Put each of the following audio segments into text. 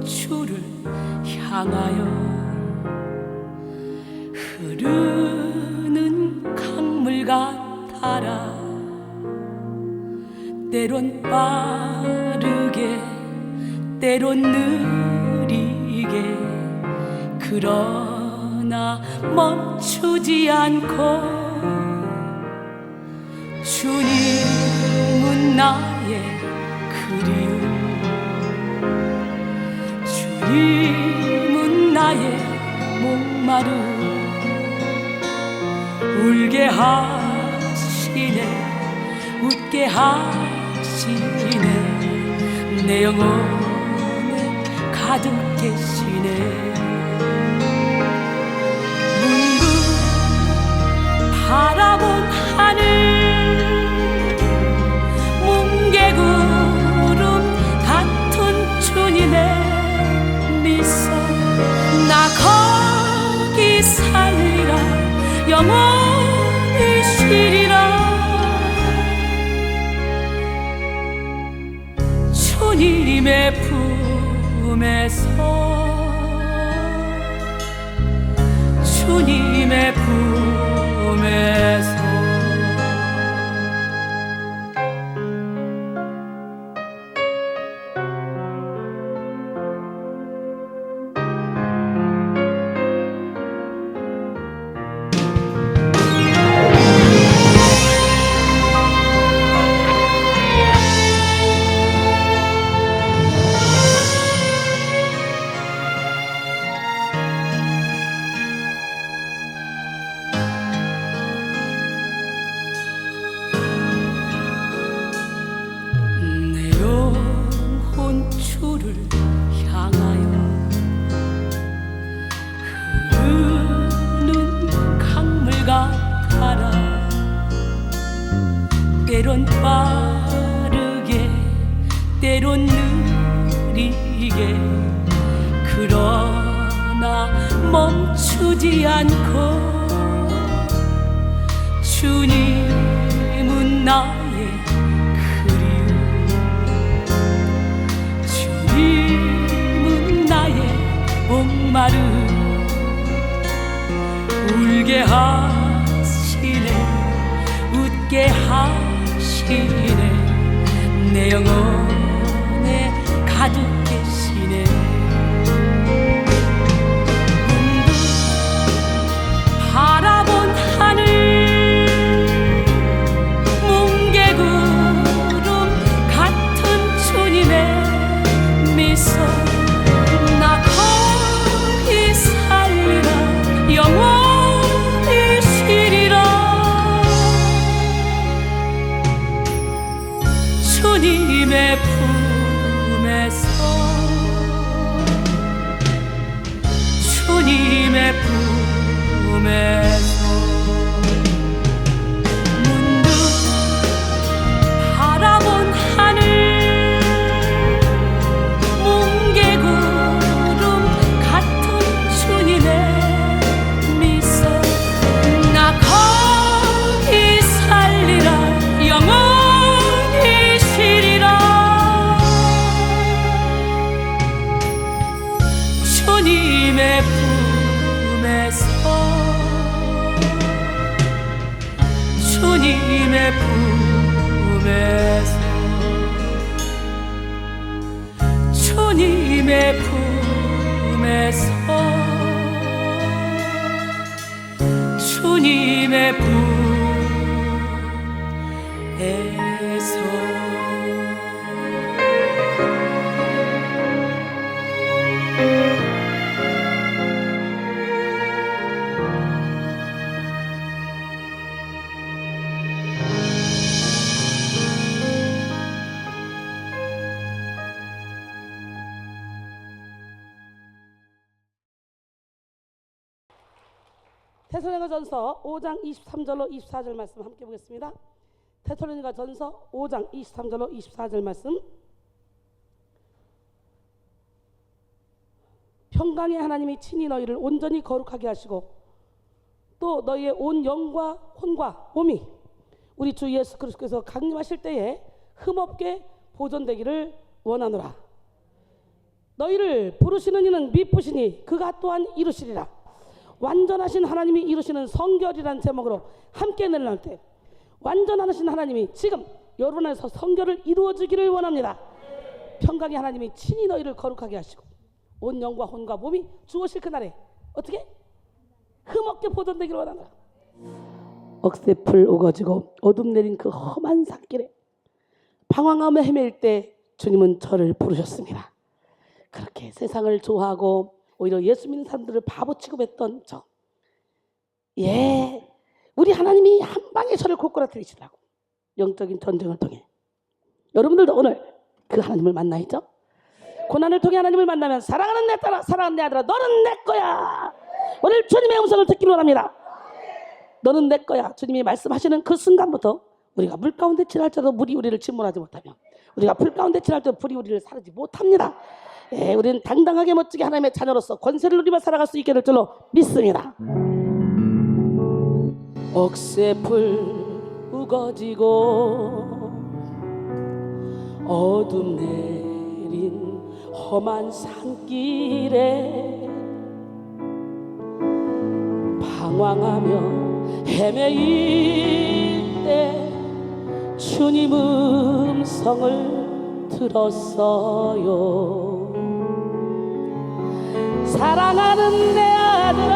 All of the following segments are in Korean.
혼추를 향하여 흐르는 강물 같아라. 때론 빠르게 때론 느리게 그러나 멈추지 않고 주님은 나의 그리움, 주님은 나의 목마름, 울게 하시네 웃게 하시네 내 영혼에 가득 계시네. 문득 바라본 하늘 뭉게구름 같은 주님의 미소, 나 거기 살리라 영원히 쉬리라. 주님의 품에서 주님의 품에서 주를 향하여 흐르는 강물 같아라. 때론 빠르게 때론 느리게 그러나 멈추지 않고 주님은 나의 주님은 나의 목마름, 울게 하시네 웃게 하시네 내 영혼에 가득 계시네. 문득 바라본 하늘 뭉게구름 같은 주님의 미소, 나 거기 살리라 영원히 쉬리라. 주님의 품에서 주님의 품에서 문득 바라본 하늘 주님의 품에서 주님의 품에서 주님의 품에서 주님의 품에서 테살로니가전서 5장 23절로 24절 말씀 함께 보겠습니다. 테살로니가전서 5장 23절로 24절 말씀. 평강의 하나님이 친히 너희를 온전히 거룩하게 하시고 또 너희의 온 영과 혼과 몸이 우리 주 예수 그리스도께서 강림하실 때에 흠없게 보존되기를 원하노라. 너희를 부르시는 이는 미쁘시니 그가 또한 이루시리라. 완전하신 하나님이 이루시는 성결이라는 제목으로 함께 내려놓을 때 완전하신 하나님이 지금 여러분 안에서 성결을 이루어지기를 원합니다. 평강의 하나님이 친히 너희를 거룩하게 하시고 온 영과 혼과 몸이 주어질 그날에 어떻게? 흠없게 보존되기를 원하노라. 억새풀 우거지고 어둠 내린 그 험한 산길에 방황하며 헤맬 때 주님은 저를 부르셨습니다. 그렇게 세상을 좋아하고 오히려 예수 믿는 사람들을 바보 취급했던 저, 우리 하나님이 한 방에 저를 고꾸라뜨리시더라고. 영적인 전쟁을 통해. 여러분들도 오늘 그 하나님을 만나야죠. 고난을 통해 하나님을 만나면 사랑하는 내 딸아, 사랑하는 내 아들아, 너는 내 거야. 오늘 주님의 음성을 듣기를 원합니다. 너는 내 거야. 주님이 말씀하시는 그 순간부터 우리가 물 가운데 지날지라도 물이 우리를 침몰하지 못하며 우리가 불 가운데 지날지라도 불이 우리를 사르지 못합니다. 우리는 당당하게 멋지게 하나님의 자녀로서 권세를 누리며 살아갈 수 있게 될 줄로 믿습니다. 억새풀 우거지고 어둠 내린 험한 산길에 방황하며 헤매일 때 주님 음성을 들었어요. 사랑하는 내 아들아,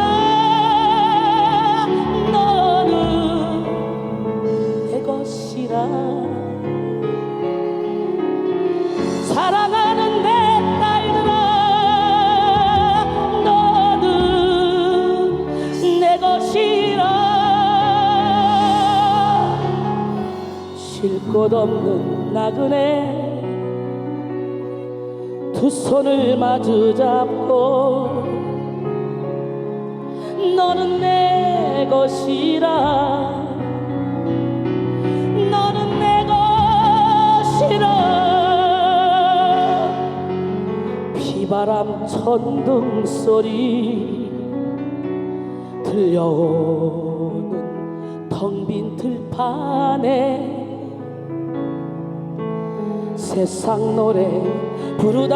너는 내 것이라. 사랑하는 내 딸들아, 너는 내 것이라. 쉴 곳 없는 나그네 두 손을 마주 잡고 너는 내 것이라. 너는 내 것이라. 비바람 천둥 소리 들려오는 텅 빈 들판에 세상 노래 부르다가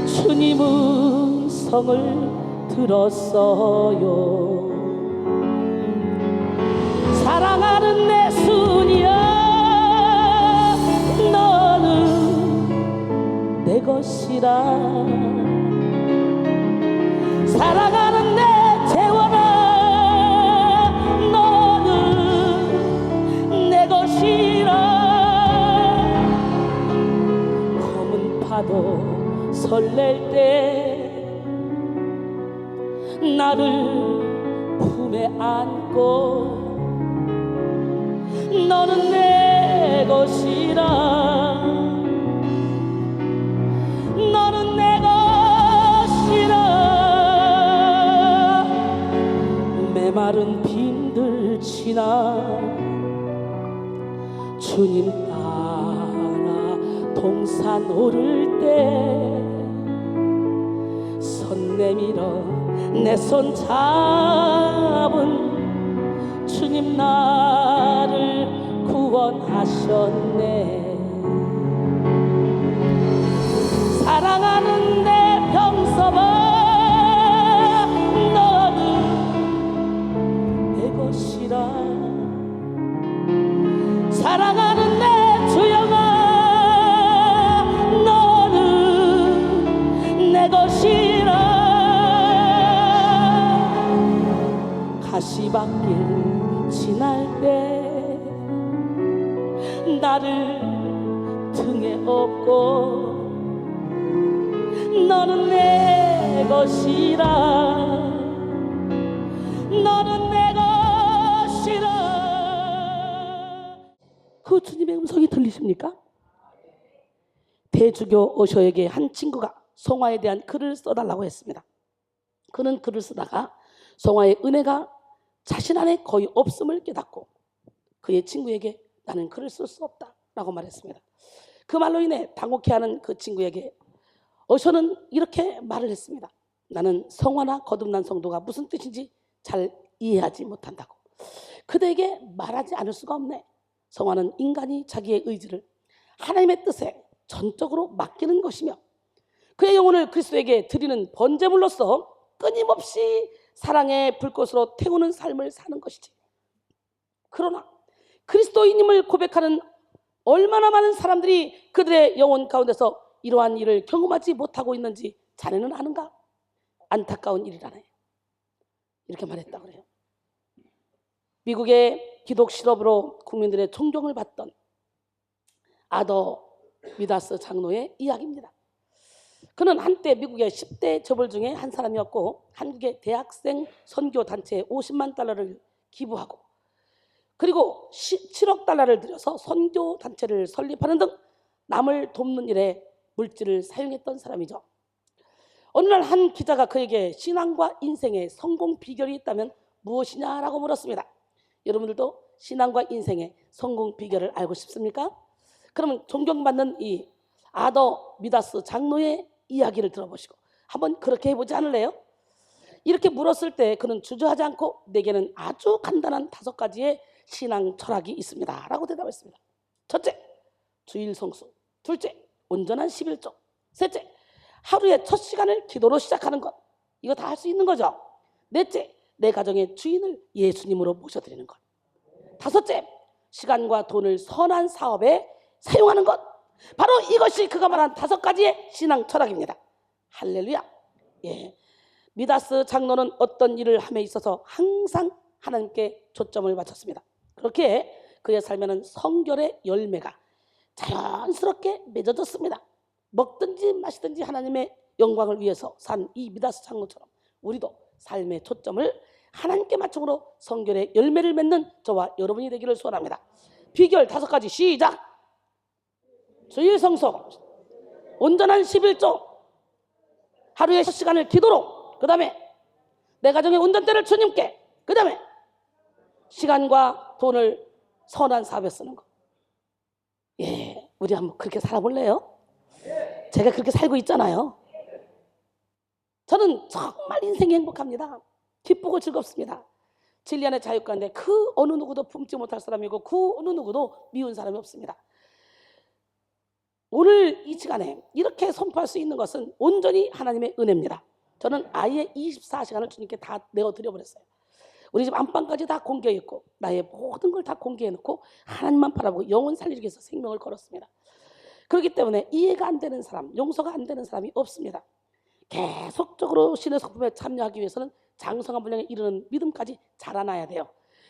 주님 음성을 들었어요. 사랑하는 내 순이야, 너는 내 것이라. 사랑하는 내 재원아, 너는 내 것이라. 파도 설렐 때 나를 품에 안고 너는 내 것이라. 너는 내 것이라. 메마른 빈들 지나 주님 동산 오를 때 손 내밀어 내 손 잡은 주님 나를 구원하셨네. 사랑하는 내 병서봐, 너는 내 것이라. 사랑하는 내 주영아, 내 것이라. 가시밭길 지날 때 나를 등에 업고 너는 내 것이라. 너는 내 것이라. 그 주님의 음성이 들리십니까? 대주교 오쇼에게 한 친구가 송화에 대한 글을 써달라고 했습니다. 그는 글을 쓰다가 송화의 은혜가 자신 안에 거의 없음을 깨닫고 그의 친구에게 나는 글을 쓸 수 없다 라고 말했습니다. 그 말로 인해 당혹해하는 그 친구에게 오쇼는 이렇게 말을 했습니다. 나는 성화나 거듭난 성도가 무슨 뜻인지 잘 이해하지 못한다고. 그대에게 말하지 않을 수가 없네. 성화는 인간이 자기의 의지를 하나님의 뜻에 전적으로 맡기는 것이며 그의 영혼을 그리스도에게 드리는 번제물로서 끊임없이 사랑의 불꽃으로 태우는 삶을 사는 것이지. 그러나 그리스도인임을 고백하는 얼마나 많은 사람들이 그들의 영혼 가운데서 이러한 일을 경험하지 못하고 있는지 자네는 아는가? 안타까운 일이라네. 이렇게 말했다 그래요. 미국의 기독 실업으로 국민들의 존경을 받던 아더 미다스 장로의 이야기입니다. 그는 한때 미국의 10대 재벌 중에 한 사람이었고 한국의 대학생 선교 단체에 50만 달러를 기부하고 그리고 7억 달러를 들여서 선교 단체를 설립하는 등 남을 돕는 일에 물질을 사용했던 사람이죠. 어느 날 한 기자가 그에게 신앙과 인생의 성공 비결이 있다면 무엇이냐라고 물었습니다. 여러분들도 신앙과 인생의 성공 비결을 알고 싶습니까? 그러면 존경받는 이 아더 미다스 장로의 이야기를 들어보시고 한번 그렇게 해보지 않을래요? 이렇게 물었을 때 그는 주저하지 않고 내게는 아주 간단한 5가지의 신앙 철학이 있습니다 라고 대답했습니다. 첫째, 주일 성수. 둘째, 온전한 11조. 셋째, 하루의 첫 시간을 기도로 시작하는 것. 이거 다 할 수 있는 거죠. 넷째, 내 가정의 주인을 예수님으로 모셔드리는 것. 다섯째, 시간과 돈을 선한 사업에 사용하는 것. 바로 이것이 그가 말한 5가지의 신앙 철학입니다. 할렐루야. 예. 미다스 장로는 어떤 일을 함에 있어서 항상 하나님께 초점을 맞췄습니다. 그렇게 그의 삶에는 성결의 열매가 자연스럽게 맺어졌습니다. 먹든지 마시든지 하나님의 영광을 위해서 산 이 미다스 장로처럼 우리도 삶의 초점을 하나님께 맞춤으로 성결의 열매를 맺는 저와 여러분이 되기를 소원합니다. 비결 5가지 시작. 주일 성수, 온전한 11조, 하루의 첫 시간을 기도로, 그 다음에 내 가정의 운전대를 주님께, 그 다음에 시간과 돈을 선한 사업에 쓰는 거. 예, 우리 한번 그렇게 살아볼래요? 제가 그렇게 살고 있잖아요. 저는 정말 인생이 행복합니다. 기쁘고 즐겁습니다. 진리 안의 자유 가운데 그 어느 누구도 품지 못할 사람이고 그 어느 누구도 미운 사람이 없습니다. 오늘 이 시간에 이렇게 선포할 수 있는 것은 온전히 하나님의 은혜입니다. 저는 아예 24시간을 주님께 다 내어드려버렸어요. 우리 집 안방까지 다 공개했고 나의 모든 걸 다 공개해놓고 하나님만 바라보고 영혼 살리기 위해서 생명을 걸었습니다. 그렇기 때문에 이해가 안 되는 사람, 용서가 안 되는 사람이 없습니다. 계속적으로 신의 성품에 참여하기 위해서는 장성한 분량에 이르는 믿음까지 자라나야 돼요.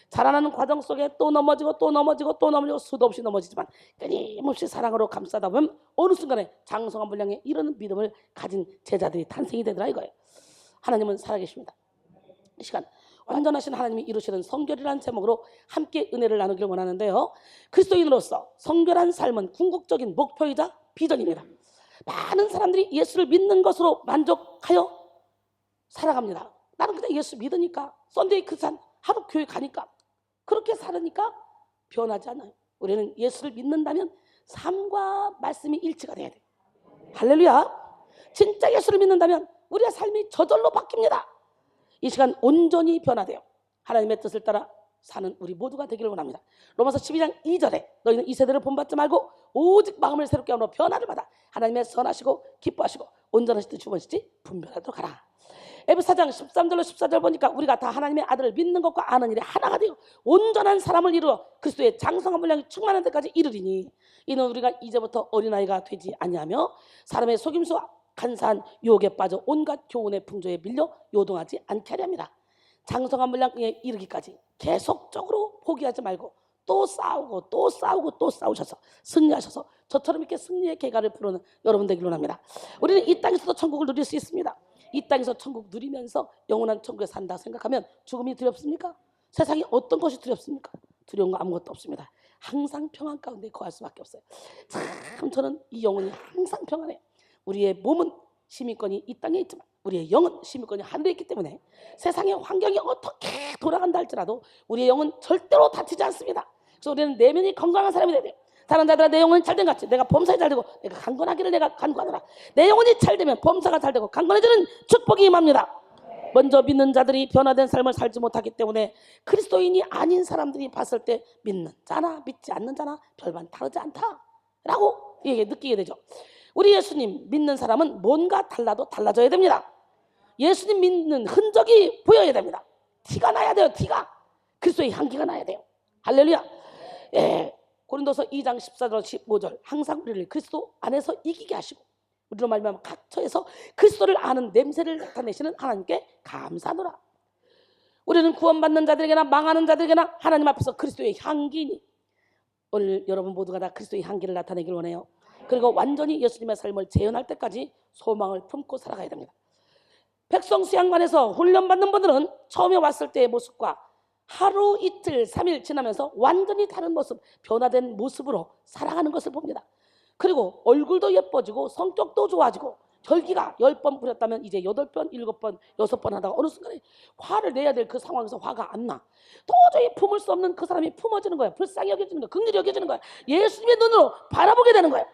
자라나는 과정 속에 또 넘어지고 또 넘어지고 또 넘어지고 수도 없이 넘어지지만 끊임없이 사랑으로 감싸다 보면 어느 순간에 장성한 분량에 이르는 믿음을 가진 제자들이 탄생이 되더라 이거예요. 하나님은 살아계십니다. 이 시간 완전하신 하나님이 이루시는 성결이라는 제목으로 함께 은혜를 나누길 원하는데요. 그리스도인으로서 성결한 삶은 궁극적인 목표이자 비전입니다. 많은 사람들이 예수를 믿는 것으로 만족하여 살아갑니다. 나는 그냥 예수 믿으니까 썬데이 크리스찬 하루 교회 가니까 그렇게 살으니까 변하지 않아요. 우리는 예수를 믿는다면 삶과 말씀이 일치가 돼야 돼요. 할렐루야. 진짜 예수를 믿는다면 우리의 삶이 저절로 바뀝니다. 이 시간 온전히 변화돼요. 하나님의 뜻을 따라 사는 우리 모두가 되기를 원합니다. 로마서 12장 2절에 너희는 이 세대를 본받지 말고 오직 마음을 새롭게 함으로 변화를 받아 하나님의 선하시고 기뻐하시고 온전하신 뜻이 무엇인지 분별하도록 하라. 에베소 4장 13절로 14절 보니까 우리가 다 하나님의 아들을 믿는 것과 아는 일에 하나가 되어 온전한 사람을 이루어 그리스도의 장성한 분량이 충만한 데까지 이르리니 이는 우리가 이제부터 어린아이가 되지 아니하며 사람의 속임수와 간사한 유혹에 빠져 온갖 교훈의 풍조에 밀려 요동하지 않게 하려 합니다. 장성한 분량에 이르기까지 계속적으로 포기하지 말고 또 싸우고 또 싸우고 또 싸우셔서 승리하셔서 저처럼 이렇게 승리의 계가를 부르는 여러분 되기를 원합니다. 우리는 이 땅에서도 천국을 누릴 수 있습니다. 이 땅에서 천국 누리면서 영원한 천국에 산다 생각하면 죽음이 두렵습니까? 세상에 어떤 것이 두렵습니까? 두려운 거 아무것도 없습니다. 항상 평안 가운데 거할 수밖에 없어요. 참 저는 이 영혼이 항상 평안해요. 우리의 몸은 시민권이 이 땅에 있지만 우리의 영은 시민권이 하늘에 있기 때문에 세상의 환경이 어떻게 돌아간다 할지라도 우리의 영은 절대로 다치지 않습니다. 그래서 우리는 내면이 건강한 사람이 돼야 돼요. 다른 자들아 내 영혼이 잘된 것 같이 내가 범사에 잘되고 내가 강건하기를 내가 간구하노라. 내 영혼이 잘되면 범사가 잘되고 강건해지는 축복이 임합니다. 먼저 믿는 자들이 변화된 삶을 살지 못하기 때문에 그리스도인이 아닌 사람들이 봤을 때 믿는 자나 믿지 않는 자나 별반 다르지 않다. 라고 이게 느끼게 되죠. 우리 예수님 믿는 사람은 뭔가 달라도 달라져야 됩니다. 예수님 믿는 흔적이 보여야 됩니다. 티가 나야 돼요. 티가. 그리스도의 향기가 나야 돼요. 할렐루야. 예, 고린도서 2장 14절 15절 항상 우리를 그리스도 안에서 이기게 하시고 우리로 말미암아 각 처에서 그리스도를 아는 냄새를 나타내시는 하나님께 감사하노라. 우리는 구원받는 자들에게나 망하는 자들에게나 하나님 앞에서 그리스도의 향기니 오늘 여러분 모두가 다 그리스도의 향기를 나타내길 원해요. 그리고 완전히 예수님의 삶을 재현할 때까지 소망을 품고 살아가야 됩니다. 백성 수양관에서 훈련받는 분들은 처음에 왔을 때의 모습과 하루 이틀 3일 지나면서 완전히 다른 모습, 변화된 모습으로 살아가는 것을 봅니다. 그리고 얼굴도 예뻐지고 성격도 좋아지고 절기가 10번 부렸다면 이제 8번, 7번, 6번 하다가 어느 순간에 화를 내야 될 그 상황에서 화가 안 나. 도저히 품을 수 없는 그 사람이 품어지는 거야. 불쌍히 여겨지는 거야. 긍휼히 여겨지는 거야. 예수님의 눈으로 바라보게 되는 거야.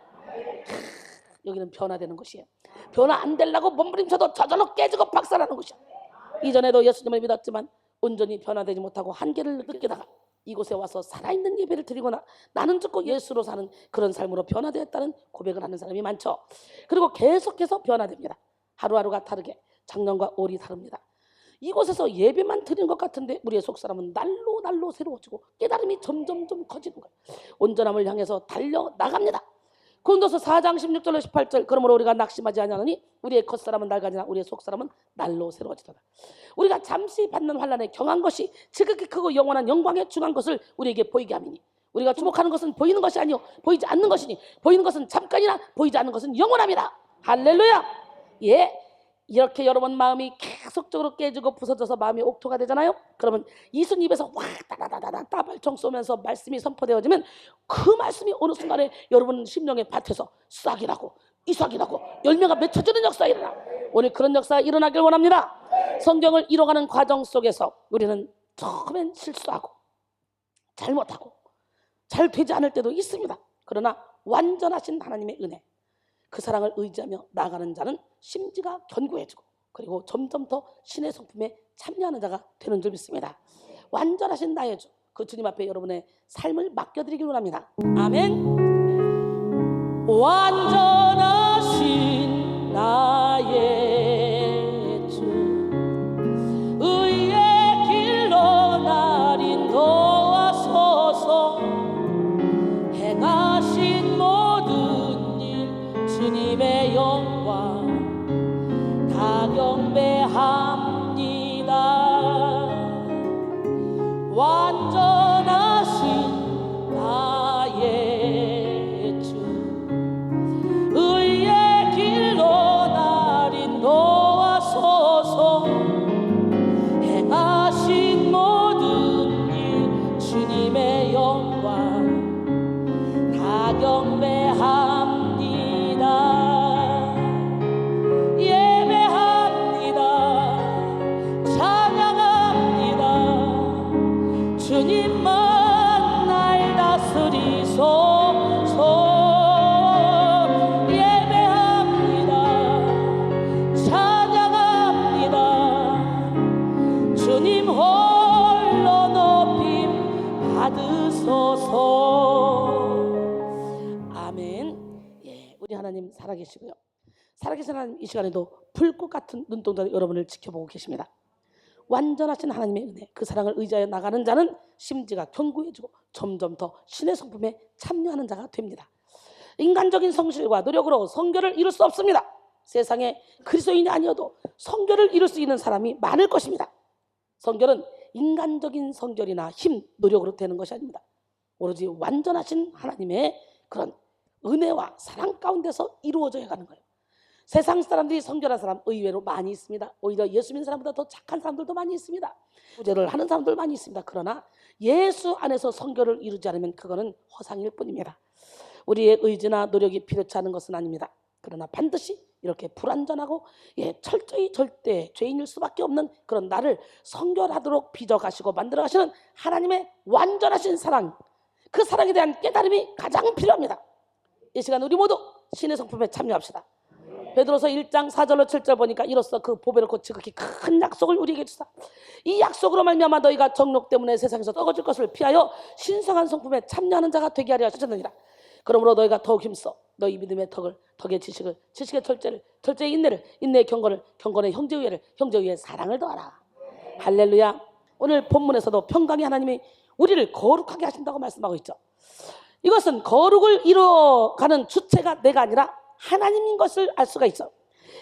여기는 변화되는 것이에요. 변화 안 되려고 몸부림쳐도 저절로 깨지고 박살나는 것이야. 이전에도 예수님을 믿었지만 온전히 변화되지 못하고 한계를 느끼다가 이곳에 와서 살아있는 예배를 드리거나 나는 듣고 예수로 사는 그런 삶으로 변화되었다는 고백을 하는 사람이 많죠. 그리고 계속해서 변화됩니다. 하루하루가 다르게 작년과 올이 다릅니다. 이곳에서 예배만 드리는 것 같은데 우리의 속사람은 날로 새로워지고 깨달음이 점점 커지는 거예요. 온전함을 향해서 달려나갑니다. 고린도서 4장 16절로 18절 그러므로 우리가 낙심하지 아니하노니 우리의 겉사람은 낡아지나 우리의 속사람은 날로 새로워지도다. 우리가 잠시 받는 환난에 경한 것이 지극히 크고 영원한 영광에 중한 것을 우리에게 보이게 함이니 우리가 주목하는 것은 보이는 것이 아니요 보이지 않는 것이니 보이는 것은 잠깐이나 보이지 않는 것은 영원합니다. 할렐루야. 예, 이렇게 여러분 마음이 계속적으로 깨지고 부서져서 마음이 옥토가 되잖아요. 그러면 이순 입에서 확 따다다다다 따발총 쏘면서 말씀이 선포되어지면 그 말씀이 어느 순간에 여러분 심령의 밭에서 싹이 나고 이삭이 나고 열매가 맺혀지는 역사가 일어나. 오늘 그런 역사가 일어나길 원합니다. 성경을 이뤄가는 과정 속에서 우리는 처음엔 실수하고 잘못하고 잘 되지 않을 때도 있습니다. 그러나 완전하신 하나님의 은혜, 그 사랑을 의지하며 나아가는 자는 심지가 견고해지고 그리고 점점 더 신의 성품에 참여하는 자가 되는 줄 믿습니다. 완전하신 나의 주, 그 주님 앞에 여러분의 삶을 맡겨드리길 원합니다. 아멘. 완전하신 나의 주, 의의 길로 날 인도하소서. 행하신 모든 일 주님의 영광 다 경배합니다. 완전하신 나의 주, 의의 길로 날 인도하소서. 행하신 모든 일 주님의 영광 다 경배합니다. 주님만 날 다스리소서. 예배합니다. 찬양합니다. 주님 홀로 높임 받으소서. 아멘. 예, 우리 하나님 살아계시고요. 살아계신 하나님 이 시간에도 불꽃 같은 눈동자로 여러분을 지켜보고 계십니다. 완전하신 하나님의 은혜, 그 사랑을 의지하여 나가는 자는 심지가 견고해지고 점점 더 신의 성품에 참여하는 자가 됩니다. 인간적인 성실과 노력으로 성결을 이룰 수 없습니다. 세상에 그리스도인이 아니어도 성결을 이룰 수 있는 사람이 많을 것입니다. 성결은 인간적인 성결이나 힘, 노력으로 되는 것이 아닙니다. 오로지 완전하신 하나님의 그런 은혜와 사랑 가운데서 이루어져야 가는 거예요. 세상 사람들이 성결한 사람 의외로 많이 있습니다. 오히려 예수 믿는 사람보다 더 착한 사람들도 많이 있습니다. 구제를 하는 사람들 많이 있습니다. 그러나 예수 안에서 성결을 이루지 않으면 그거는 허상일 뿐입니다. 우리의 의지나 노력이 필요치 않은 것은 아닙니다. 그러나 반드시 이렇게 불완전하고 철저히 절대 죄인일 수밖에 없는 그런 나를 성결하도록 빚어가시고 만들어가시는 하나님의 완전하신 사랑, 그 사랑에 대한 깨달음이 가장 필요합니다. 이 시간 우리 모두 신의 성품에 참여합시다. 베드로서 1장 4절로 7절 보니까 이로써 그 보배롭고 지극히 큰 약속을 우리에게 주사 이 약속으로 말미암아 너희가 정욕 때문에 세상에서 떨어질 것을 피하여 신성한 성품에 참여하는 자가 되게 하려 하셨느니라. 그러므로 너희가 더욱 힘써 너희 믿음의 덕의 지식을, 지식의 절제를, 절제의 인내를, 인내의 경건을, 경건의 형제의회를, 형제의회의 사랑을 더하라. 할렐루야. 오늘 본문에서도 평강의 하나님이 우리를 거룩하게 하신다고 말씀하고 있죠. 이것은 거룩을 이루어가는 주체가 내가 아니라 하나님인 것을 알 수가 있어.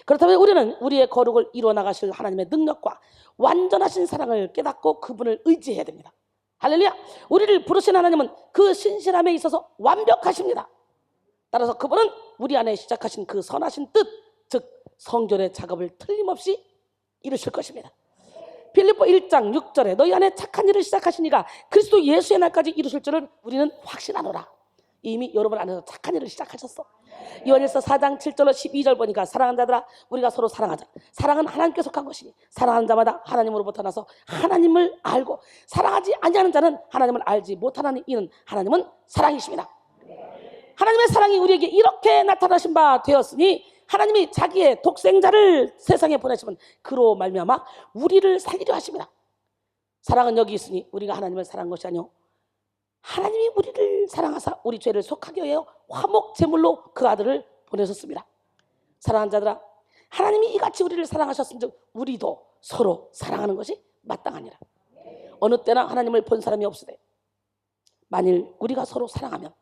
그렇다면 우리는 우리의 거룩을 이루어 나가실 하나님의 능력과 완전하신 사랑을 깨닫고 그분을 의지해야 됩니다. 할렐루야. 우리를 부르신 하나님은 그 신실함에 있어서 완벽하십니다. 따라서 그분은 우리 안에 시작하신 그 선하신 뜻, 즉 성결의 작업을 틀림없이 이루실 것입니다. 빌립보 1장 6절에 너희 안에 착한 일을 시작하시니가 그리스도 예수의 날까지 이루실 줄을 우리는 확신하노라. 이미 여러분 안에서 착한 일을 시작하셨어. 요한일서 4장 7절로 12절 보니까 사랑하는 자들아 우리가 서로 사랑하자. 사랑은 하나님께 속한 것이니 사랑하는 자마다 하나님으로부터 나서 하나님을 알고 사랑하지 아니하는 자는 하나님을 알지 못하나니 이는 하나님은 사랑이십니다. 하나님의 사랑이 우리에게 이렇게 나타나신 바 되었으니 하나님이 자기의 독생자를 세상에 보내시면 그로 말미암아 우리를 살리려 하십니다. 사랑은 여기 있으니 우리가 하나님을 사랑한 것이 아니오 하나님이 우리를 사랑하사 우리 죄를 속하게 하여 화목 제물로 그 아들을 보내셨습니다. 사랑하는 자들아 하나님이 이같이 우리를 사랑하셨은즉 우리도 서로 사랑하는 것이 마땅하니라. 어느 때나 하나님을 본 사람이 없으되 만일 우리가 서로 사랑하면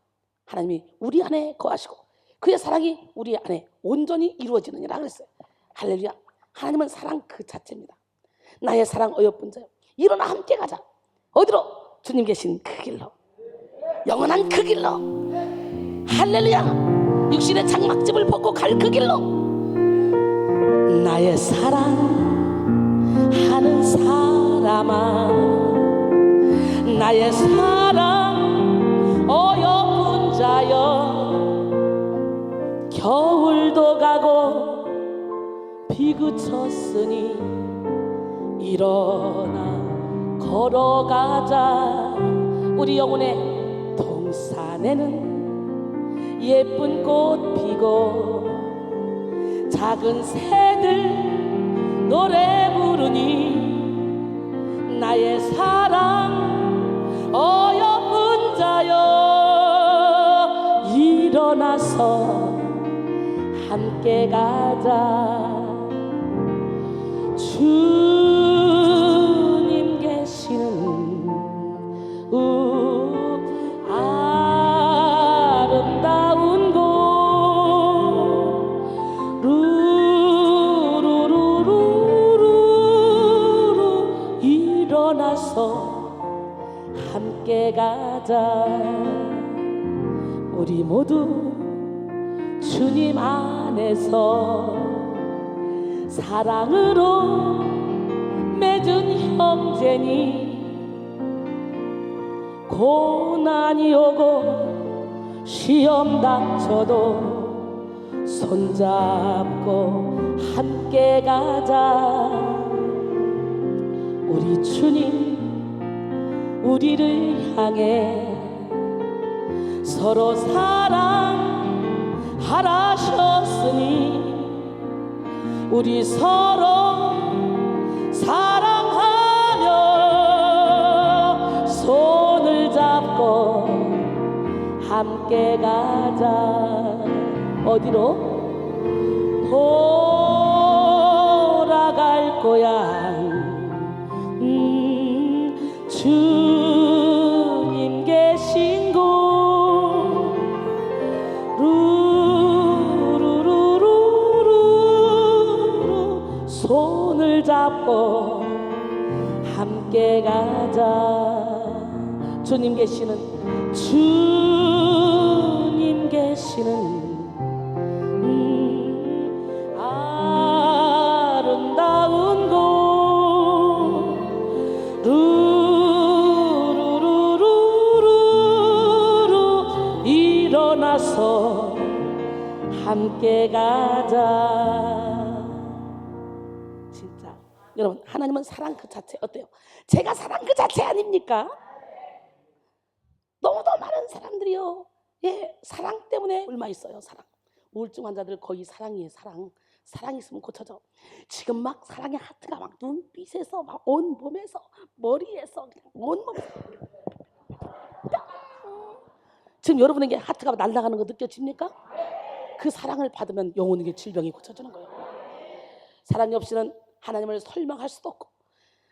하나님이 우리 안에 거하시고 그의 사랑이 우리 안에 온전히 이루어지느니라 그랬어요. 할렐루야. 하나님은 사랑 그 자체입니다. 나의 사랑 어여쁜 자여 일어나 함께 가자. 어디로? 주님 계신 그 길로, 영원한 그 길로. 할렐루야. 육신의 장막집을 벗고 갈 그 길로. 나의 사랑하는 사람아 나의 사랑 어여쁜 자여 겨울도 가고 비 그쳤으니 일어나 걸어가자. 우리 영혼의 동산에는 예쁜 꽃 피고 작은 새들 노래 부르니 나의 사랑 어여쁜 자여 일어나서 함께 가자. 주님 계시는 아름다운 곳 루루루루루 일어나서 함께 가자. 우리 모두 주님 안에서 사랑으로 맺은 형제니 고난이 오고 시험 닥쳐도 손잡고 함께 가자. 우리 주님 우리를 향해 서로 사랑하라 하셨으니 우리 서로 사랑하며 손을 잡고 함께 가자. 어디로? 돌아갈 거야. 주님 계신 곳 루루루루루 손을 잡고 함께 가자. 주님 계시는 아름다운 곳 루루루루루 일어나서 함께 가자. 진짜 여러분 하나님은 사랑 그 자체 어때요? 제가 사랑 그 자체 아닙니까? 너무도 많은 사람들이요 사랑 때문에 굶어 있어요. 사랑. 우울증 환자들 거의 사랑이에요. 사랑 있으면 고쳐져. 지금 막 사랑의 하트가 막 눈빛에서 막 온 몸에서 머리에서 그냥 온 몸에서 지금 여러분에게 하트가 날아가는 거 느껴집니까? 그 사랑을 받으면 영혼에게 질병이 고쳐지는 거예요. 사랑이 없이는 하나님을 설명할 수도 없고,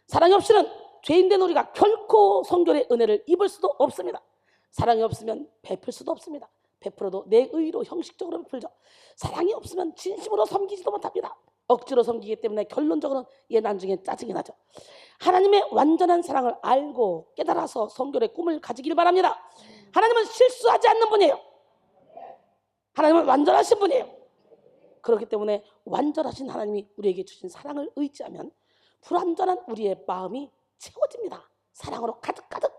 사랑이 없이는 죄인된 우리가 결코 성결의 은혜를 입을 수도 없습니다. 사랑이 없으면 베풀 수도 없습니다. 베풀어도 내 의로 형식적으로 베풀죠. 사랑이 없으면 진심으로 섬기지도 못합니다. 억지로 섬기기 때문에 결론적으로는 나중에 짜증이 나죠. 하나님의 완전한 사랑을 알고 깨달아서 성결의 꿈을 가지길 바랍니다. 하나님은 실수하지 않는 분이에요. 하나님은 완전하신 분이에요. 그렇기 때문에 완전하신 하나님이 우리에게 주신 사랑을 의지하면 불완전한 우리의 마음이 채워집니다. 사랑으로 가득가득.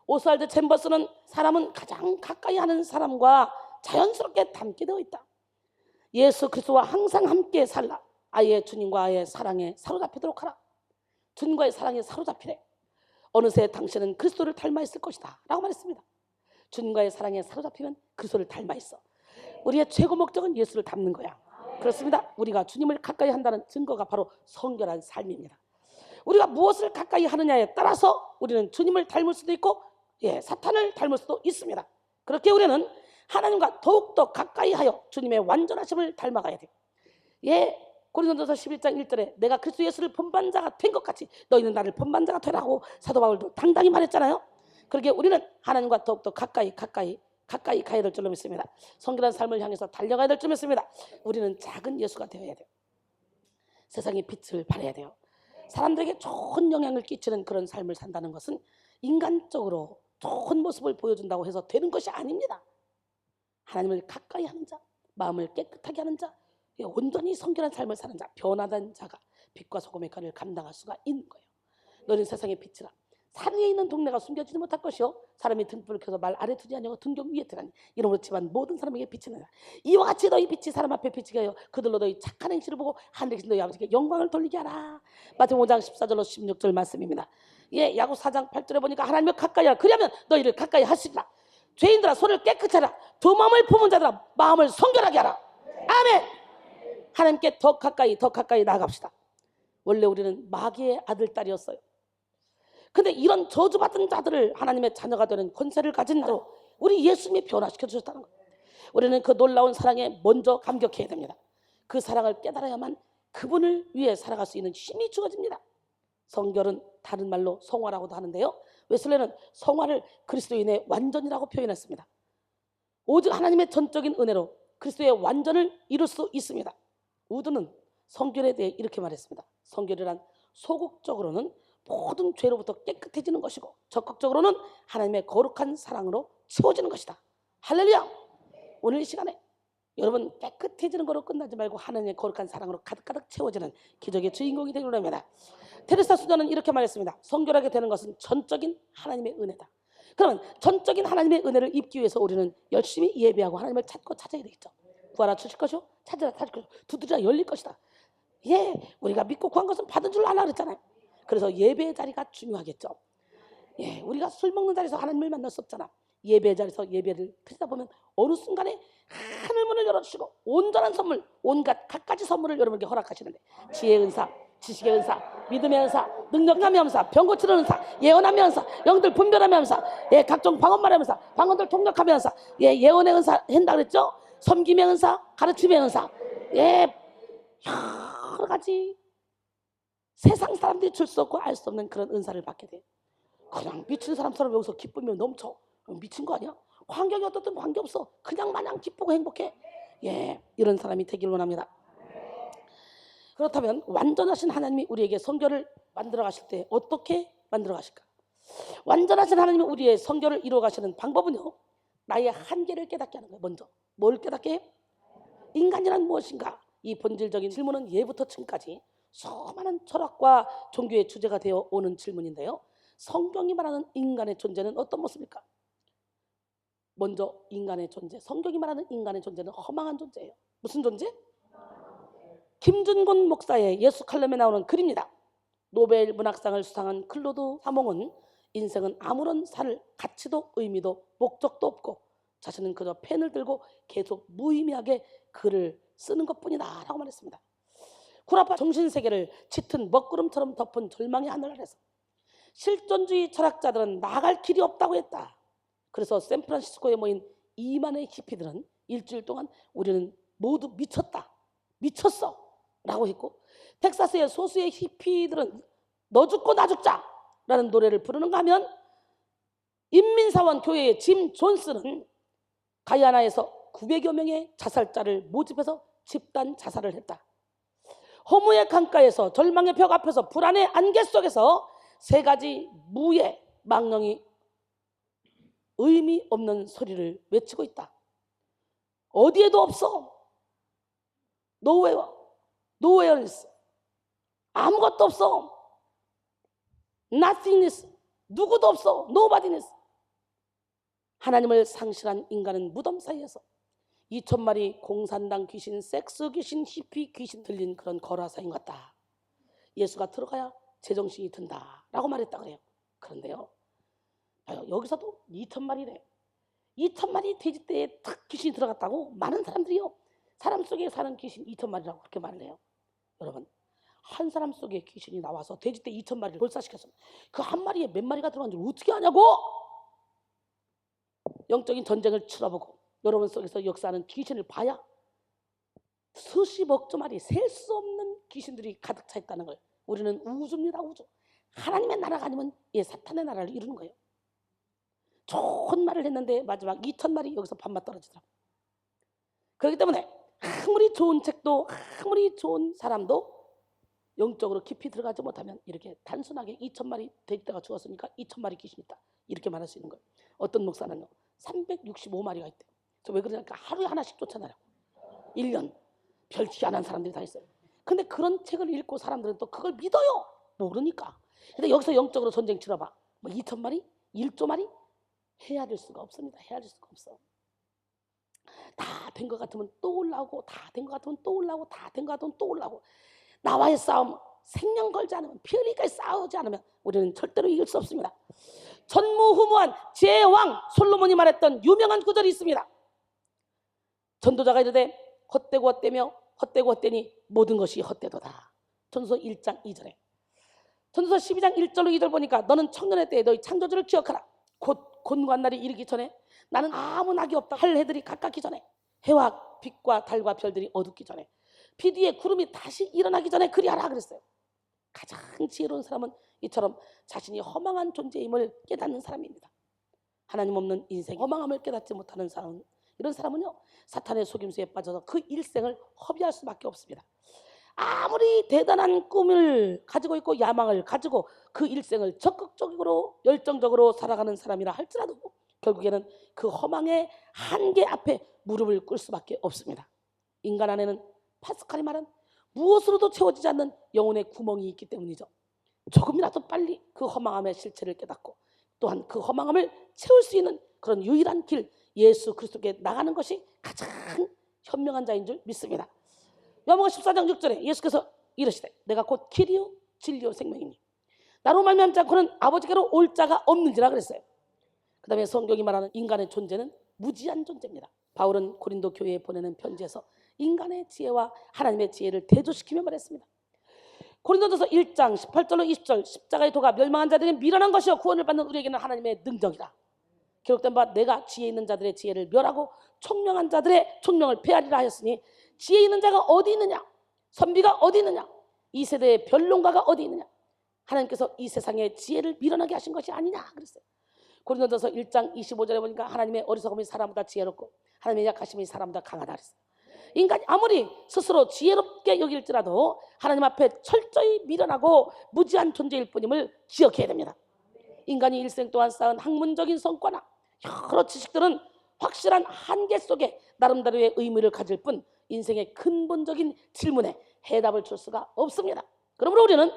오스왈드 챔버스는 사람은 가장 가까이 하는 사람과 자연스럽게 닮게 되어 있다. 예수 그리스도와 항상 함께 살라. 아예 주님과의 사랑에 사로잡히도록 하라. 주님과의 사랑에 사로잡히래. 어느새 당신은 그리스도를 닮아 있을 것이다 라고 말했습니다. 주님과의 사랑에 사로잡히면 그리스도를 닮아 있어. 우리의 최고 목적은 예수를 닮는 거야. 그렇습니다. 우리가 주님을 가까이 한다는 증거가 바로 성결한 삶입니다. 우리가 무엇을 가까이 하느냐에 따라서 우리는 주님을 닮을 수도 있고 사탄을 닮을 수도 있습니다. 그렇게 우리는 하나님과 더욱더 가까이 하여 주님의 완전하심을 닮아가야 돼요. 고린도전서 11장 1절에 내가 그리스도 예수를 본받는 자가 된 것 같이 너희는 나를 본받는 자가 되라고 사도 바울도 당당히 말했잖아요. 그렇게 우리는 하나님과 더욱더 가까이 가야 될 줄로 믿습니다. 성결한 삶을 향해서 달려가야 될 줄 믿습니다. 우리는 작은 예수가 되어야 돼요. 세상의 빛을 발해야 돼요. 사람들에게 좋은 영향을 끼치는 그런 삶을 산다는 것은 인간적으로 좋은 모습을 보여준다고 해서 되는 것이 아닙니다. 하나님을 가까이 하는 자, 마음을 깨끗하게 하는 자, 온전히 성결한 삶을 사는 자, 변화된 자가 빛과 소금의 간을 감당할 수가 있는 거예요. 너는 세상의 빛이라. 산 위에 있는 동네가 숨겨지지 못할 것이요 사람이 등불을 켜서 말 아래 두지 아니하고 등경 위에 두라니 이러므로 집안 모든 사람에게 빛이 나라. 이와 같이 너희 빛이 사람 앞에 비치게 하여 그들로 너희 착한 행실을 보고 하늘에 계신 너희 아버지께 영광을 돌리게 하라. 마태복음 5장 14절로 16절 말씀입니다. 야고 4장 8절에 보니까 하나님을 가까이 하라. 그러면 너희를 가까이 하시리라. 죄인들아 손을 깨끗이 하라. 두 마음을 품은 자들아 마음을 성결하게 하라. 아멘. 하나님께 더 가까이 나아갑시다. 원래 우리는 마귀의 아들 딸이었어요. 근데 이런 저주받은 자들을 하나님의 자녀가 되는 권세를 가진 자로 우리 예수님이 변화시켜 주셨다는 거예요. 우리는 그 놀라운 사랑에 먼저 감격해야 됩니다. 그 사랑을 깨달아야만 그분을 위해 살아갈 수 있는 힘이 주어집니다. 성결은 다른 말로 성화라고도 하는데요, 웨슬레는 성화를 그리스도인의 완전이라고 표현했습니다. 오직 하나님의 전적인 은혜로 그리스도의 완전을 이룰 수 있습니다. 우드는 성결에 대해 이렇게 말했습니다. 성결이란 소극적으로는 모든 죄로부터 깨끗해지는 것이고 적극적으로는 하나님의 거룩한 사랑으로 채워지는 것이다. 할렐루야. 오늘 이 시간에 여러분 깨끗해지는 거로 끝나지 말고 하나님의 거룩한 사랑으로 가득가득 채워지는 기적의 주인공이 되기를 합니다. 테레사 수녀는 이렇게 말했습니다. 성결하게 되는 것은 전적인 하나님의 은혜다. 그러면 전적인 하나님의 은혜를 입기 위해서 우리는 열심히 예배하고 하나님을 찾고 찾아야 되겠죠. 구하라 주실 것이요 찾으라 찾을 것이요 두드리라 열릴 것이다. 우리가 믿고 구한 것은 받은 줄 알라 그랬잖아요. 그래서 예배의 자리가 중요하겠죠. 우리가 술 먹는 자리에서 하나님을 만날 수 없잖아. 예배의 자리에서 예배를 드리다 보면 어느 순간에 하늘문을 열어주시고 온전한 선물, 온갖 갖가지 선물을 여러분에게 허락하시는데 지혜의 은사, 지식의 은사, 믿음의 은사, 능력함의 은사, 병 고치는 은사, 예언함의 은사, 영들 분별함의 은사, 각종 방언말의 은사, 방언들 통역함의 은사, 예언의 은사 한다 그랬죠. 섬김의 은사, 가르침의 은사, 여러 가지 세상 사람들이 줄 수 없고 알 수 없는 그런 은사를 받게 돼. 그냥 미친 사람처럼 여기서 기쁘면 넘쳐. 미친 거 아니야? 환경이 어떻든 관계없어. 그냥 마냥 기쁘고 행복해. 이런 사람이 되길 원합니다. 그렇다면 완전하신 하나님이 우리에게 성결을 만들어 가실 때 어떻게 만들어 가실까? 완전하신 하나님이 우리의 성결을 이루어 가시는 방법은요, 나의 한계를 깨닫게 하는 거예요. 먼저 뭘 깨닫게 해? 인간이란 무엇인가? 이 본질적인 질문은 예부터 층까지 수많은 철학과 종교의 주제가 되어 오는 질문인데요, 성경이 말하는 인간의 존재는 어떤 모습일까? 먼저 인간의 존재, 성경이 말하는 인간의 존재는 허망한 존재예요. 무슨 존재? 김준곤 목사의 예수 칼럼에 나오는 글입니다. 노벨 문학상을 수상한 클로드 사몽은 인생은 아무런 가치도 의미도 목적도 없고 자신은 그저 펜을 들고 계속 무의미하게 글을 쓰는 것뿐이다 라고 말했습니다. 구라파 정신세계를 짙은 먹구름처럼 덮은 절망의 하늘 아래서 실존주의 철학자들은 나아갈 길이 없다고 했다. 그래서 샌프란시스코에 모인 2만의 히피들은 일주일 동안 우리는 모두 미쳤다, 미쳤어 라고 했고, 텍사스의 소수의 히피들은 너 죽고 나 죽자 라는 노래를 부르는가 하면, 인민사원 교회의 짐 존스는 가야나에서 900여 명의 자살자를 모집해서 집단 자살을 했다. 허무의 강가에서, 절망의 벽 앞에서, 불안의 안개 속에서 3가지 무의 망령이 의미 없는 소리를 외치고 있다. 어디에도 없어. nowhere is. 아무것도 없어. nothingness. 누구도 없어. nobodyness. 하나님을 상실한 인간은 무덤 사이에서 2,000마리 공산당 귀신, 섹스 귀신, 히피 귀신 들린 그런 거라사인 같다. 예수가 들어가야 제정신이 든다 라고 말했다 그래요. 그런데요, 여기서도 2,000마리래. 2,000마리 돼지떼에 탁 귀신이 들어갔다고 많은 사람들이요, 사람 속에 사는 귀신 2,000마리라고 그렇게 말을 해요. 여러분, 한 사람 속에 귀신이 나와서 돼지떼 2,000마리를 몰살시켰으면 그 한 마리에 몇 마리가 들어간 줄 어떻게 아냐고. 영적인 전쟁을 치러보고 여러분 속에서 역사하는 귀신을 봐야 수십억 마리, 셀 수 없는 귀신들이 가득 차 있다는 걸 우리는 우주입니다. 우주. 하나님의 나라가 아니면 사탄의 나라를 이루는 거예요. 좋은 말을 했는데 마지막 2,000마리 여기서 반만 떨어지더라고. 그렇기 때문에 아무리 좋은 책도, 아무리 좋은 사람도 영적으로 깊이 들어가지 못하면 이렇게 단순하게 2,000마리 돼지떼가 죽었으니까 2,000마리 귀신이 있다 이렇게 말할 수 있는 거예요. 어떤 목사는요 365마리가 있대요. 저 왜 그러냐니까 하루에 하나씩 쫓아내라고. 1년 별짓 안 한 사람들이 다 있어요. 근데 그런 책을 읽고 사람들은 또 그걸 믿어요. 모르니까. 근데 여기서 영적으로 전쟁 치러봐. 뭐 2,000마리? 1조마리? 헤아릴 수가 없습니다. 헤아릴 수가 없어. 다 된 것 같으면 또 올라오고, 다 된 것 같으면 또 올라오고, 다 된 것 같으면 또 올라오고. 나와의 싸움, 생명 걸지 않으면, 피 흘리까지 싸우지 않으면 우리는 절대로 이길 수 없습니다. 전무후무한 제왕 솔로몬이 말했던 유명한 구절이 있습니다. 전도자가 이르되 헛되고 헛되며 헛되고 헛되니 모든 것이 헛되도다. 전도서 1장 2절에. 전도서 12장 1절로 2절 보니까 너는 청년의 때에 너희 창조주를 기억하라. 곧 곤고한 날이 이르기 전에 나는 아무 낙이 없다 할 해들이 가깝기 전에, 해와 빛과 달과 별들이 어둡기 전에, 비 뒤에 구름이 다시 일어나기 전에 그리하라 그랬어요. 가장 지혜로운 사람은 이처럼 자신이 허망한 존재임을 깨닫는 사람입니다. 하나님 없는 인생, 허망함을 깨닫지 못하는 사람, 이런 사람은요 사탄의 속임수에 빠져서 그 일생을 허비할 수밖에 없습니다. 아무리 대단한 꿈을 가지고 있고 야망을 가지고 그 일생을 적극적으로 열정적으로 살아가는 사람이라 할지라도 결국에는 그 허망의 한계 앞에 무릎을 꿇을 수밖에 없습니다. 인간 안에는 파스칼이 말한 무엇으로도 채워지지 않는 영혼의 구멍이 있기 때문이죠. 조금이라도 빨리 그 허망함의 실체를 깨닫고 또한 그 허망함을 채울 수 있는 그런 유일한 길, 예수 그리스도께 나가는 것이 가장 현명한 자인 줄 믿습니다. 요한복음 14장 6절에 예수께서 이르시되 내가 곧 길이요 진리요 생명이니 나로 말미암지 않고는 아버지께로 올 자가 없는지라 그랬어요. 그 다음에 성경이 말하는 인간의 존재는 무지한 존재입니다. 바울은 고린도 교회에 보내는 편지에서 인간의 지혜와 하나님의 지혜를 대조시키며 말했습니다. 고린도전서 1장 18절로 20절, 십자가의 도가 멸망한 자들은 미련한 것이요 구원을 받는 우리에게는 하나님의 능력이라. 기록된 바 내가 지혜 있는 자들의 지혜를 멸하고 총명한 자들의 총명을 폐하리라 하였으니 지혜 있는 자가 어디 있느냐, 선비가 어디 있느냐, 이 세대의 변론가가 어디 있느냐. 하나님께서 이 세상의 지혜를 미련하게 하신 것이 아니냐 그랬어요. 고린도전서 1장 25절에 보니까 하나님의 어리석음이 사람보다 지혜롭고 하나님의 약하심이 사람보다 강하다 그랬어요. 인간이 아무리 스스로 지혜롭게 여길지라도 하나님 앞에 철저히 미련하고 무지한 존재일 뿐임을 기억해야 됩니다. 인간이 일생 동안 쌓은 학문적인 성과나 여러 지식들은 확실한 한계 속에 나름대로의 의미를 가질 뿐 인생의 근본적인 질문에 해답을 줄 수가 없습니다. 그러므로 우리는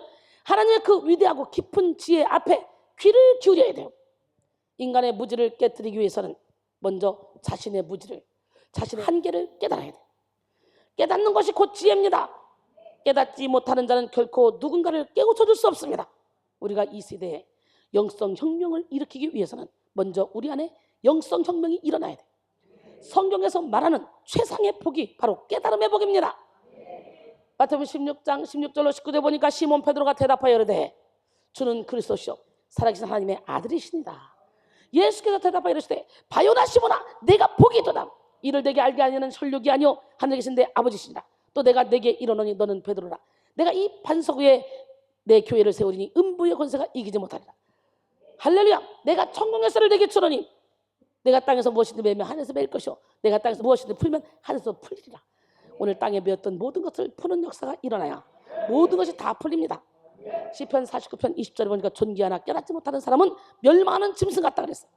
하나님의 그 위대하고 깊은 지혜 앞에 귀를 기울여야 돼요. 인간의 무지를 깨뜨리기 위해서는 먼저 자신의 무지를, 자신의 한계를 깨달아야 돼요. 깨닫는 것이 곧 지혜입니다. 깨닫지 못하는 자는 결코 누군가를 깨우쳐줄 수 없습니다. 우리가 이 시대에 영성혁명을 일으키기 위해서는 먼저 우리 안에 영성혁명이 일어나야 돼요. 성경에서 말하는 최상의 복이 바로 깨달음의 복입니다. 마태복음 16장 16절로 19절 보니까 시몬 베드로가 대답하여 이르되 주는 그리스도시요 살아계신 하나님의 아들이시니다. 예수께서 대답하여 이르시되 바요나 시몬아 내가 복이 있도다. 이를 내게 알게 하려는 혈육이 아니요 하늘에 계신 내 아버지시니라. 또 내가 내게 이르노니 너는 베드로라. 내가 이 반석 위에 내 교회를 세우리니 음부의 권세가 이기지 못하리라. 할렐루야. 내가 천국의 쌀을 내게 주노니 내가 땅에서 무엇이든 매면 하늘에서 매일 것이요 내가 땅에서 무엇이든 풀면 하늘에서 풀리리라. 오늘 땅에 메었던 모든 것을 푸는 역사가 일어나야 모든 것이 다 풀립니다. 시편 49편 20절에 보니까 존귀하나 깨닫지 못하는 사람은 멸망하는 짐승 같다 그랬어요.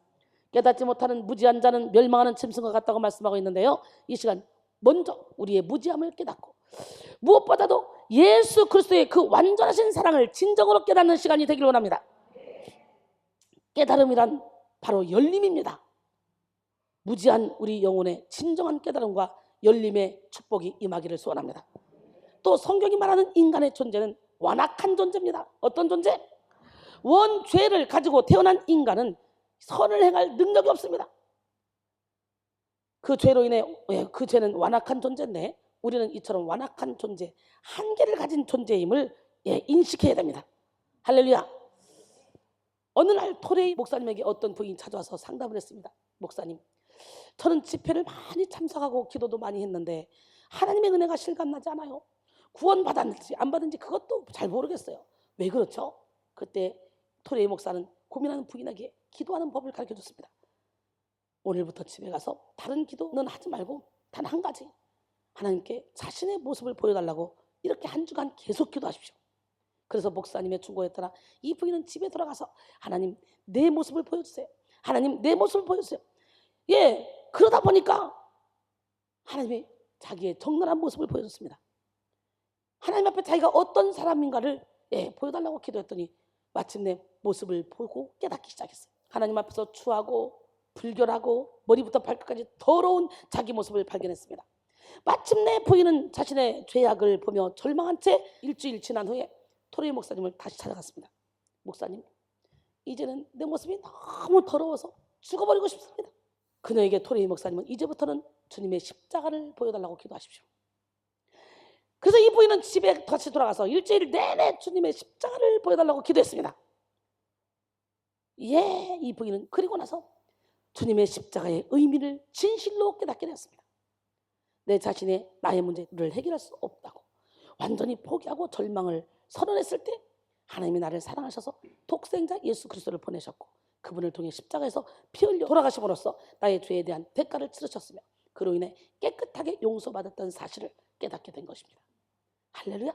깨닫지 못하는 무지한 자는 멸망하는 짐승과 같다고 말씀하고 있는데요. 이 시간 먼저 우리의 무지함을 깨닫고 무엇보다도 예수 그리스도의 그 완전하신 사랑을 진정으로 깨닫는 시간이 되기를 원합니다. 깨달음이란 바로 열림입니다. 무지한 우리 영혼의 진정한 깨달음과 열림의 축복이 임하기를 소원합니다. 또 성경이 말하는 인간의 존재는 완악한 존재입니다. 어떤 존재? 원죄를 가지고 태어난 인간은 선을 행할 능력이 없습니다. 그 죄로 인해 그 죄는 완악한 존재인데 우리는 이처럼 완악한 존재, 한계를 가진 존재임을 인식해야 됩니다. 할렐루야. 어느 날 토레이 목사님에게 어떤 부인이 찾아와서 상담을 했습니다. 목사님, 저는 집회를 많이 참석하고 기도도 많이 했는데 하나님의 은혜가 실감나지 않아요. 구원 받았는지 안 받은지 그것도 잘 모르겠어요. 왜 그렇죠? 그때 토레이 목사는 고민하는 부인에게 기도하는 법을 가르쳐줬습니다. 오늘부터 집에 가서 다른 기도는 하지 말고 단 한 가지, 하나님께 자신의 모습을 보여달라고 이렇게 한 주간 계속 기도하십시오. 그래서 목사님의 충고에 따라 이 부인은 집에 돌아가서 하나님 내 모습을 보여주세요. 하나님 내 모습을 보여주세요. 그러다 보니까 하나님이 자기의 적나라한 모습을 보여줬습니다. 하나님 앞에 자기가 어떤 사람인가를 보여달라고 기도했더니 마침내 모습을 보고 깨닫기 시작했어요. 하나님 앞에서 추하고 불결하고 머리부터 발끝까지 더러운 자기 모습을 발견했습니다. 마침내 부인은 자신의 죄악을 보며 절망한 채 일주일 지난 후에 토레이 목사님을 다시 찾아갔습니다. 목사님, 이제는 내 모습이 너무 더러워서 죽어버리고 싶습니다. 그녀에게 토레이 목사님은 이제부터는 주님의 십자가를 보여달라고 기도하십시오. 그래서 이 부인은 집에 다시 돌아가서 일주일 내내 주님의 십자가를 보여달라고 기도했습니다. 이 부인은 그리고 나서 주님의 십자가의 의미를 진실로 깨닫게 되었습니다. 내 자신의 나의 문제를 해결할 수 없다고 완전히 포기하고 절망을 선언했을 때 하나님이 나를 사랑하셔서 독생자 예수 그리스도를 보내셨고 그분을 통해 십자가에서 피 흘려 돌아가심으로써 나의 죄에 대한 대가를 치르셨으며 그로 인해 깨끗하게 용서받았다는 사실을 깨닫게 된 것입니다. 할렐루야.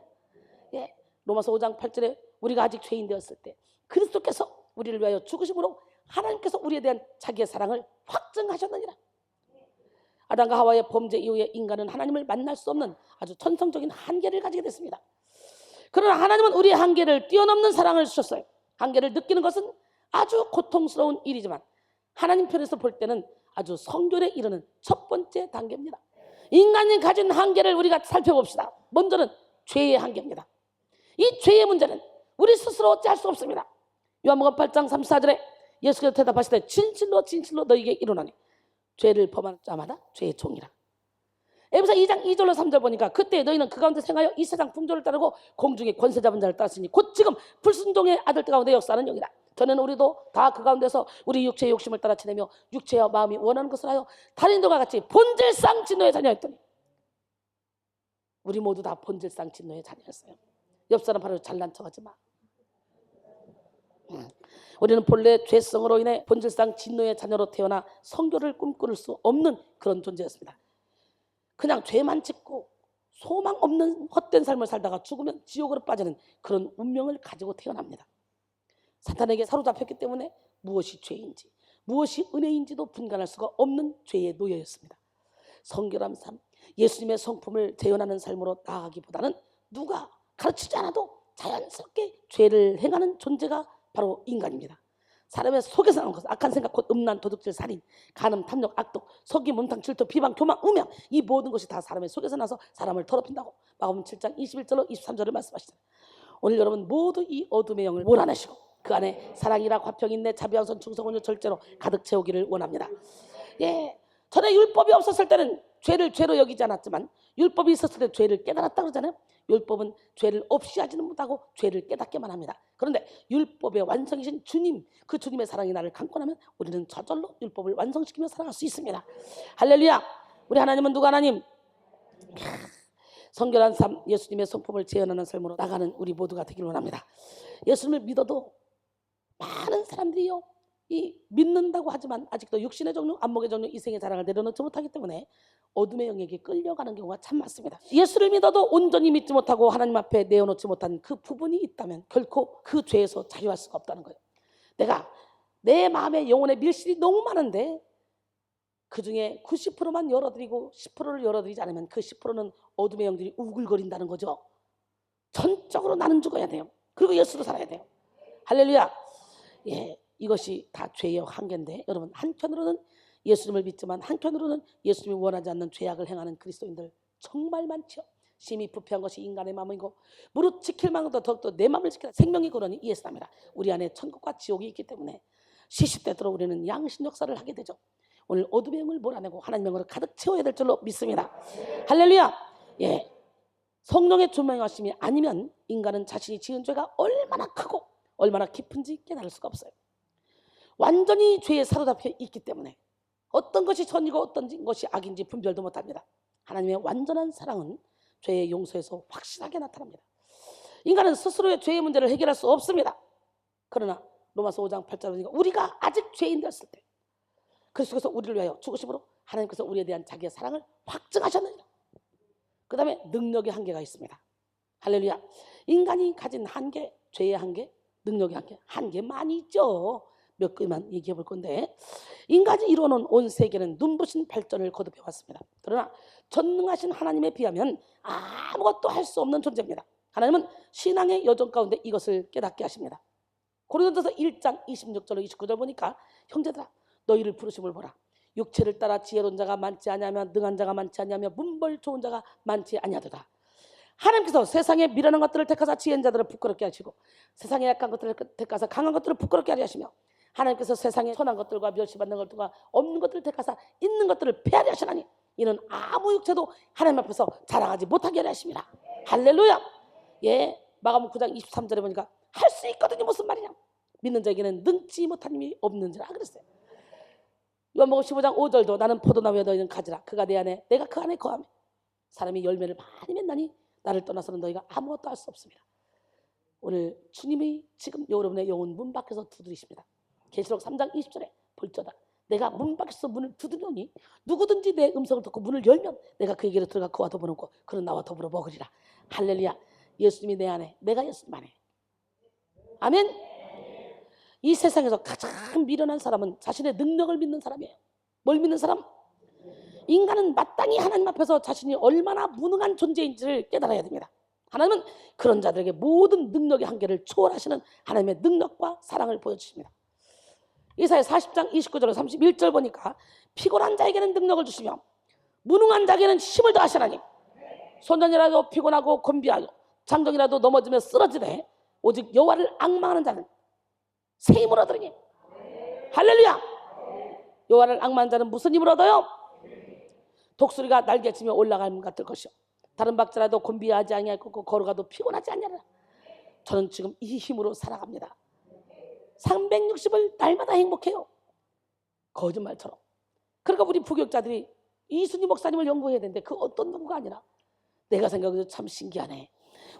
로마서 5장 8절에 우리가 아직 죄인 되었을 때 그리스도께서 우리를 위하여 죽으심으로 하나님께서 우리에 대한 자기의 사랑을 확증하셨느니라. 아담과 하와의 범죄 이후에 인간은 하나님을 만날 수 없는 아주 천성적인 한계를 가지게 됐습니다. 그러나 하나님은 우리의 한계를 뛰어넘는 사랑을 주셨어요. 한계를 느끼는 것은 아주 고통스러운 일이지만 하나님 편에서 볼 때는 아주 성결에 이르는 첫 번째 단계입니다. 인간이 가진 한계를 우리가 살펴봅시다. 먼저는 죄의 한계입니다. 이 죄의 문제는 우리 스스로 어찌할 수 없습니다. 요한복음 8장 34절에 예수께서 대답하시되 진실로 진실로 너희에게 이르노니 죄를 범한 자마다 죄의 종이라. 에베소 2장 2절로 3절 보니까 그때 너희는 그 가운데 생하여 이 세상 풍조를 따르고 공중의 권세 잡은 자를 따랐으니 곧 지금 불순종의 아들 가운데 역사하는 영이라. 전에는 우리도 다 그 가운데서 우리 육체의 욕심을 따라 지내며 육체와 마음이 원하는 것을 하여 달인들과 같이 본질상 진노의 자녀였더니 우리 모두 다 본질상 진노의 자녀였어요. 옆 사람 바로 잘난 척하지 마. 우리는 본래 죄성으로 인해 본질상 진노의 자녀로 태어나 성결을 꿈꿀 수 없는 그런 존재였습니다. 그냥 죄만 짓고 소망 없는 헛된 삶을 살다가 죽으면 지옥으로 빠지는 그런 운명을 가지고 태어납니다. 사탄에게 사로잡혔기 때문에 무엇이 죄인지 무엇이 은혜인지도 분간할 수가 없는 죄의 노예였습니다. 성결한 삶, 예수님의 성품을 재현하는 삶으로 나아가기보다는 누가 가르치지 않아도 자연스럽게 죄를 행하는 존재가 바로 인간입니다. 사람의 속에서 나오는 것, 악한 생각, 곧 음란, 도둑질, 살인, 간음, 탐욕, 악독, 속임, 문탕, 질투, 비방, 교만, 우명, 이 모든 것이 다 사람의 속에서 나서 사람을 더럽힌다고 마가복음 7장 21절로 23절을 말씀하시잖아요. 오늘 여러분 모두 이 어둠의 영을 몰아내시고 그 안에 사랑이라 화평, 인내, 자비양선, 충성, 온유, 절제로 가득 채우기를 원합니다. 전에 율법이 없었을 때는 죄를 죄로 여기지 않았지만 율법이 있었을 때 죄를 깨달았다 그러잖아요. 율법은 죄를 없이 하지는 못하고 죄를 깨닫게만 합니다. 그런데 율법의 완성이신 주님, 그 주님의 사랑이 나를 감고 나면 우리는 저절로 율법을 완성시키며 살아갈 수 있습니다. 할렐루야. 우리 하나님은 누가 하나님? 성결한 삶, 예수님의 성품을 재현하는 삶으로 나가는 우리 모두가 되길 원합니다. 예수님을 믿어도 많은 사람들이요, 이 믿는다고 하지만 아직도 육신의 종류, 안목의 종류, 이생의 자랑을 내려놓지 못하기 때문에 어둠의 영역에 끌려가는 경우가 참 많습니다. 예수를 믿어도 온전히 믿지 못하고 하나님 앞에 내어놓지 못한 그 부분이 있다면 결코 그 죄에서 자유할 수가 없다는 거예요. 내가 내 마음의 영혼의 밀실이 너무 많은데 그 중에 90%만 열어드리고 10%를 열어드리지 않으면 그 10%는 어둠의 영들이 우글거린다는 거죠. 전적으로 나는 죽어야 돼요. 그리고 예수로 살아야 돼요. 할렐루야. 예, 이것이 다 죄의 한계인데 여러분, 한편으로는 예수님을 믿지만 한편으로는 예수님이 원하지 않는 죄악을 행하는 그리스도인들 정말 많죠. 심히 부패한 것이 인간의 마음이고 무릇 지킬 만큼도 더욱더 내 마음을 지키라. 생명의 근원이 이에서랍니다. 우리 안에 천국과 지옥이 있기 때문에 시시때때로 우리는 양심 역사를 하게 되죠. 오늘 어둠의 영을 몰아내고 하나님의 영으로 가득 채워야 될 줄로 믿습니다. 할렐루야. 예, 성령의 조명하심이 아니면 인간은 자신이 지은 죄가 얼마나 크고 얼마나 깊은지 깨달을 수가 없어요. 완전히 죄에 사로잡혀 있기 때문에 어떤 것이 선이고 어떤 것이 악인지 분별도 못합니다. 하나님의 완전한 사랑은 죄의 용서에서 확실하게 나타납니다. 인간은 스스로의 죄의 문제를 해결할 수 없습니다. 그러나 로마서 5장 8절에 보니까 우리가 아직 죄인 되었을 때 그리스도께서 우리를 위하여 죽으심으로 하나님께서 우리에 대한 자기의 사랑을 확증하셨느니라. 그 다음에 능력의 한계가 있습니다. 할렐루야. 인간이 가진 한계, 죄의 한계, 능력의 한계, 한계 많이 있죠. 몇 개만 얘기해 볼 건데, 인간이 이루어놓은 온 세계는 눈부신 발전을 거듭해 왔습니다. 그러나 전능하신 하나님에 비하면 아무것도 할 수 없는 존재입니다. 하나님은 신앙의 여정 가운데 이것을 깨닫게 하십니다. 고린도서 1장 26절로 29절 보니까 형제들아 너희를 부르심을 보라. 육체를 따라 지혜로운 자가 많지 아니하며 능한 자가 많지 아니하며 문벌 좋은 자가 많지 아니하도다. 하나님께서 세상에 미련한 것들을 택하사 지혜인 자들을 부끄럽게 하시고 세상에 약한 것들을 택하사 강한 것들을 부끄럽게 하려 하시며 하나님께서 세상에 선한 것들과 멸시받는 것들과 없는 것들을 택하사 있는 것들을 폐하려 하시나니 이는 아무 육체도 하나님 앞에서 자랑하지 못하게 하려 하십니다. 할렐루야. 예, 마가복음 9장 23절에 보니까 할 수 있거든요. 무슨 말이냐? 믿는 자에게는 능치 못한 힘이 없는지라 그랬어요. 요한복음 15장 5절도 나는 포도나무에 너희는 가지라. 그가 내 안에 내가 그 안에 거하며 사람이 열매를 많이 맺나니 나를 떠나서는 너희가 아무것도 할 수 없습니다. 오늘 주님이 지금 여러분의 영혼 문 밖에서 두드리십니다. 계시록 3장 20절에 볼지어다 내가 문 밖에서 문을 두드리니 누구든지 내 음성을 듣고 문을 열면 내가 그에게로 들어가 그와 더불어 먹고 그는 나와 더불어 먹으리라. 할렐루야. 예수님이 내 안에 내가 예수님 안에. 아멘. 이 세상에서 가장 미련한 사람은 자신의 능력을 믿는 사람이에요. 뭘 믿는 사람? 인간은 마땅히 하나님 앞에서 자신이 얼마나 무능한 존재인지를 깨달아야 됩니다. 하나님은 그런 자들에게 모든 능력의 한계를 초월하시는 하나님의 능력과 사랑을 보여주십니다. 이사야 40장 29절 31절 보니까 피곤한 자에게는 능력을 주시며 무능한 자에게는 힘을 더하시나니 소년이라도 피곤하고 곤비하여 장정이라도 넘어지며 쓰러지되 오직 여호와를 앙망하는 자는 새 힘을 얻으리니. 할렐루야. 여호와를 앙망하는 자는 무슨 힘을 얻어요? 독수리가 날개치며 올라가는 것 같을 것이요 다른 박자라도 곤비하지 아니하고 걸어가도 피곤하지 않냐라. 저는 지금 이 힘으로 살아갑니다. 360을 날마다 행복해요. 거짓말처럼. 그러니까 우리 부교육자들이 이순희 목사님을 연구해야 되는데 그 어떤 연구가 아니라 내가 생각해도 참 신기하네.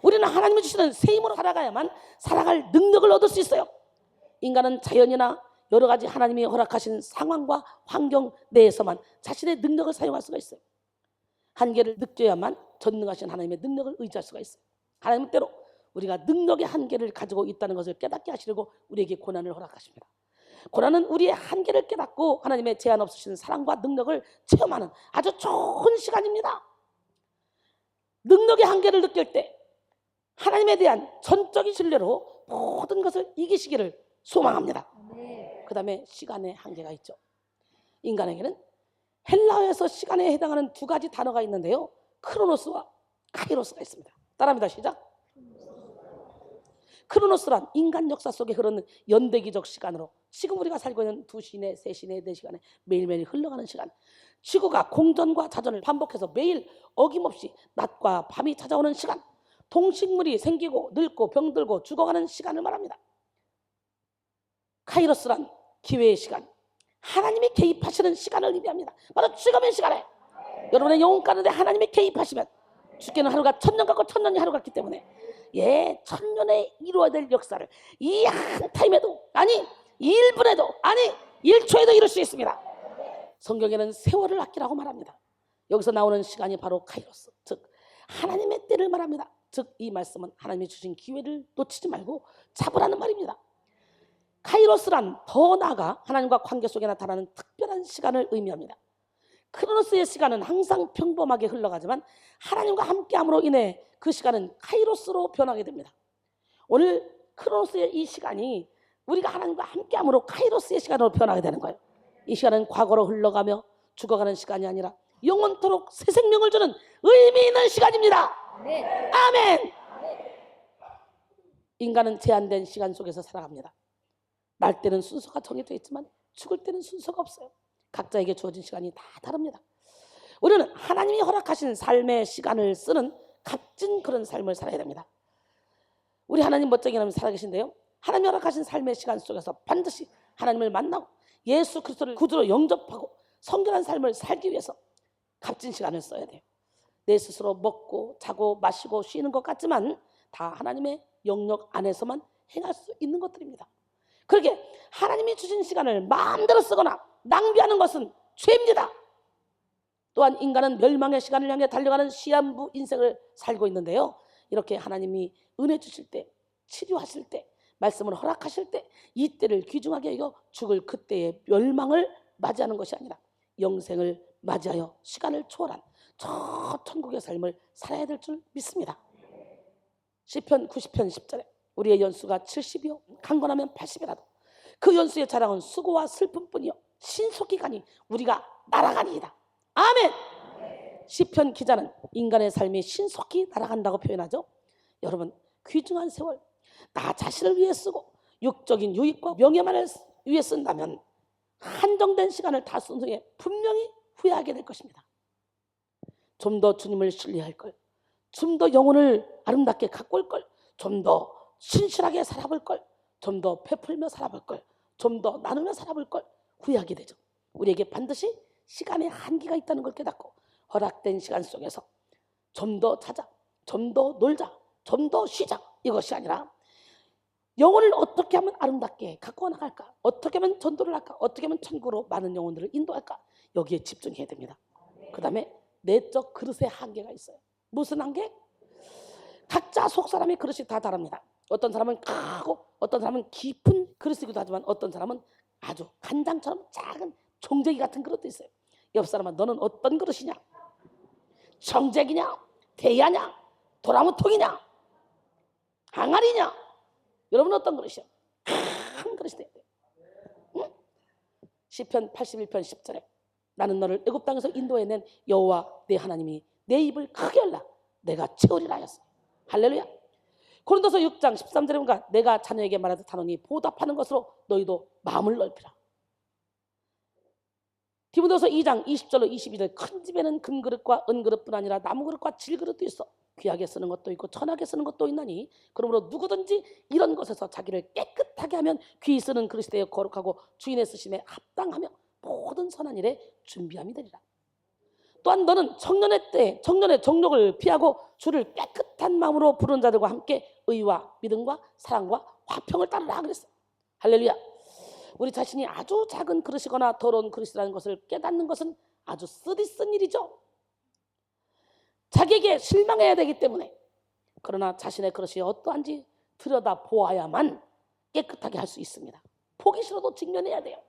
우리는 하나님이 주시는 새 힘으로 살아가야만 살아갈 능력을 얻을 수 있어요. 인간은 자연이나 여러 가지 하나님이 허락하신 상황과 환경 내에서만 자신의 능력을 사용할 수가 있어요. 한계를 느껴야만 전능하신 하나님의 능력을 의지할 수가 있어요. 하나님은 때로 우리가 능력의 한계를 가지고 있다는 것을 깨닫게 하시려고 우리에게 고난을 허락하십니다. 고난은 우리의 한계를 깨닫고 하나님의 제한 없으신 사랑과 능력을 체험하는 아주 좋은 시간입니다. 능력의 한계를 느낄 때 하나님에 대한 전적인 신뢰로 모든 것을 이기시기를 소망합니다. 그 다음에 시간의 한계가 있죠. 인간에게는 헬라어에서 시간에 해당하는 두 가지 단어가 있는데요. 크로노스와 카이로스가 있습니다. 따라합니다. 시작. 크로노스란 인간 역사 속에 흐르는 연대기적 시간으로 지금 우리가 살고 있는 2시내, 3시내, 4시간에 매일매일 흘러가는 시간. 지구가 공전과 자전을 반복해서 매일 어김없이 낮과 밤이 찾아오는 시간, 동식물이 생기고 늙고 병들고 죽어가는 시간을 말합니다. 카이로스란 기회의 시간, 하나님이 개입하시는 시간을 의미합니다. 바로 지금의 시간에 여러분의 영혼 가운데 하나님이 개입하시면 죽게는 하루가 1000년 같고 1000년이 하루 같기 때문에 1000년에 이루어야 될 역사를 이 한 타임에도, 아니 1분에도, 아니 1초에도 이룰 수 있습니다. 성경에는 세월을 아끼라고 말합니다. 여기서 나오는 시간이 바로 카이로스, 즉 하나님의 때를 말합니다. 즉 이 말씀은 하나님이 주신 기회를 놓치지 말고 잡으라는 말입니다. 카이로스란 더 나아가 하나님과 관계 속에 나타나는 특별한 시간을 의미합니다. 크로노스의 시간은 항상 평범하게 흘러가지만 하나님과 함께함으로 인해 그 시간은 카이로스로 변하게 됩니다. 오늘 크로노스의 이 시간이 우리가 하나님과 함께함으로 카이로스의 시간으로 변하게 되는 거예요. 이 시간은 과거로 흘러가며 죽어가는 시간이 아니라 영원토록 새 생명을 주는 의미 있는 시간입니다. 네. 아멘. 인간은 제한된 시간 속에서 살아갑니다. 날 때는 순서가 정해져 있지만 죽을 때는 순서가 없어요. 각자에게 주어진 시간이 다 다릅니다. 우리는 하나님이 허락하신 삶의 시간을 쓰는 값진 그런 삶을 살아야 됩니다. 우리 하나님 멋쟁이 하나님 살아계신데요, 하나님이 허락하신 삶의 시간 속에서 반드시 하나님을 만나고 예수 그리스도를 구주로 영접하고 성결한 삶을 살기 위해서 값진 시간을 써야 돼요. 내 스스로 먹고 자고 마시고 쉬는 것 같지만 다 하나님의 영역 안에서만 행할 수 있는 것들입니다. 그렇게 하나님이 주신 시간을 마음대로 쓰거나 낭비하는 것은 죄입니다. 또한 인간은 멸망의 시간을 향해 달려가는 시한부 인생을 살고 있는데요, 이렇게 하나님이 은혜 주실 때, 치료하실 때, 말씀을 허락하실 때 이 때를 귀중하게 여겨 죽을 그때의 멸망을 맞이하는 것이 아니라 영생을 맞이하여 시간을 초월한 저 천국의 삶을 살아야 될 줄 믿습니다. 시편 90편 10절에 우리의 연수가 70이요 강건하면 80이라도 그 연수의 자랑은 수고와 슬픔뿐이요 신속히 가니 우리가 날아가니이다. 아멘. 시편 기자는 인간의 삶이 신속히 날아간다고 표현하죠. 여러분, 귀중한 세월 나 자신을 위해 쓰고 육적인 유익과 명예만을 위해 쓴다면 한정된 시간을 다 쓴 후에 분명히 후회하게 될 것입니다. 좀 더 주님을 신뢰할 걸, 좀 더 영혼을 아름답게 가꿀 걸, 좀 더 신실하게 살아볼 걸, 좀 더 베풀며 살아볼 걸, 좀 더 나누며 살아볼 걸 후회하게 되죠. 우리에게 반드시 시간의 한계가 있다는 걸 깨닫고 허락된 시간 속에서 좀 더 자자, 좀 더 놀자, 좀 더 쉬자, 이것이 아니라 영혼을 어떻게 하면 아름답게 갖고 나갈까, 어떻게 하면 전도를 할까, 어떻게 하면 천국으로 많은 영혼들을 인도할까, 여기에 집중해야 됩니다. 그 다음에 내적 그릇의 한계가 있어요. 무슨 한계? 각자 속사람의 그릇이 다 다릅니다. 어떤 사람은 크고 어떤 사람은 깊은 그릇이기도 하지만 어떤 사람은 아주 간장처럼 작은 종재기 같은 그릇도 있어요. 옆 사람은 너는 어떤 그릇이냐? 정재기냐? 대야냐? 도라무통이냐? 항아리냐? 여러분은 어떤 그릇이요? 큰 그릇이 돼야 돼요. 응? 시편 81편 10절에 나는 너를 애굽 땅에서 인도해낸 여호와 내 하나님이 내 입을 크게 열라 내가 채우리라 하였어요. 할렐루야. 고린도서 6장 13절에 보니까 내가 자녀에게 말하듯 하노니 보답하는 것으로 너희도 마음을 넓히라. 디모데후서 2장 20절로 22절 큰 집에는 금그릇과 은그릇뿐 아니라 나무그릇과 질그릇도 있어 귀하게 쓰는 것도 있고 천하게 쓰는 것도 있나니 그러므로 누구든지 이런 것에서 자기를 깨끗하게 하면 귀히 쓰는 그릇이 되어 거룩하고 주인의 쓰심에 합당하며 모든 선한 일에 준비함이 되리라. 또한 너는 청년의 때 청년의 정욕을 피하고 주를 깨끗한 마음으로 부르는 자들과 함께 의와 믿음과 사랑과 화평을 따르라 그랬어. 할렐루야. 우리 자신이 아주 작은 그릇이거나 더러운 그릇이라는 것을 깨닫는 것은 아주 쓰디쓴 일이죠. 자기에게 실망해야 되기 때문에. 그러나 자신의 그릇이 어떠한지 들여다보아야만 깨끗하게 할 수 있습니다. 보기 싫어도 직면해야 돼요.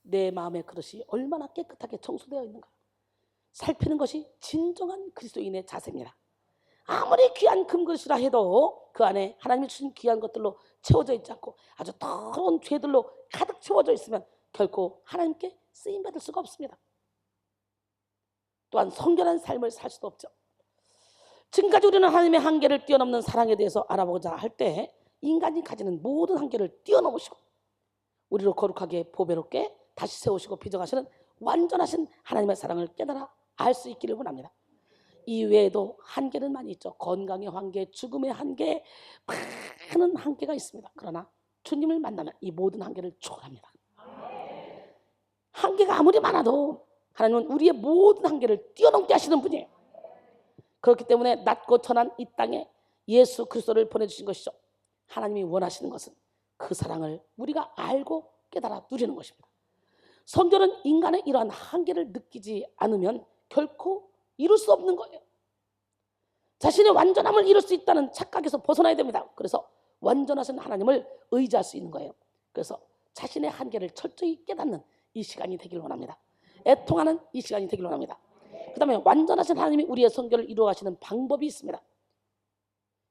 내 마음의 그릇이 얼마나 깨끗하게 청소되어 있는가 살피는 것이 진정한 그리스도인의 자세입니다. 아무리 귀한 금그릇이라 해도 그 안에 하나님이 주신 귀한 것들로 채워져 있지 않고 아주 더러운 죄들로 가득 채워져 있으면 결코 하나님께 쓰임받을 수가 없습니다. 또한 성결한 삶을 살 수도 없죠. 지금까지 우리는 하나님의 한계를 뛰어넘는 사랑에 대해서 알아보고자 할 때 인간이 가지는 모든 한계를 뛰어넘으시고 우리를 거룩하게 보배롭게 다시 세우시고 빚어가시는 완전하신 하나님의 사랑을 깨달아 알 수 있기를 원합니다. 이 외에도 한계는 많이 있죠. 건강의 한계, 죽음의 한계, 많은 한계가 있습니다. 그러나 주님을 만나면 이 모든 한계를 초월합니다. 한계가 아무리 많아도 하나님은 우리의 모든 한계를 뛰어넘게 하시는 분이에요. 그렇기 때문에 낮고 천한 이 땅에 예수 그리스도를 보내주신 것이죠. 하나님이 원하시는 것은 그 사랑을 우리가 알고 깨달아 누리는 것입니다. 성경은 인간의 이러한 한계를 느끼지 않으면 결코 이룰 수 없는 거예요. 자신의 완전함을 이룰 수 있다는 착각에서 벗어나야 됩니다. 그래서 완전하신 하나님을 의지할 수 있는 거예요. 그래서 자신의 한계를 철저히 깨닫는 이 시간이 되기를 원합니다. 애통하는 이 시간이 되기를 원합니다. 그 다음에 완전하신 하나님이 우리의 성결을 이루어 가시는 방법이 있습니다.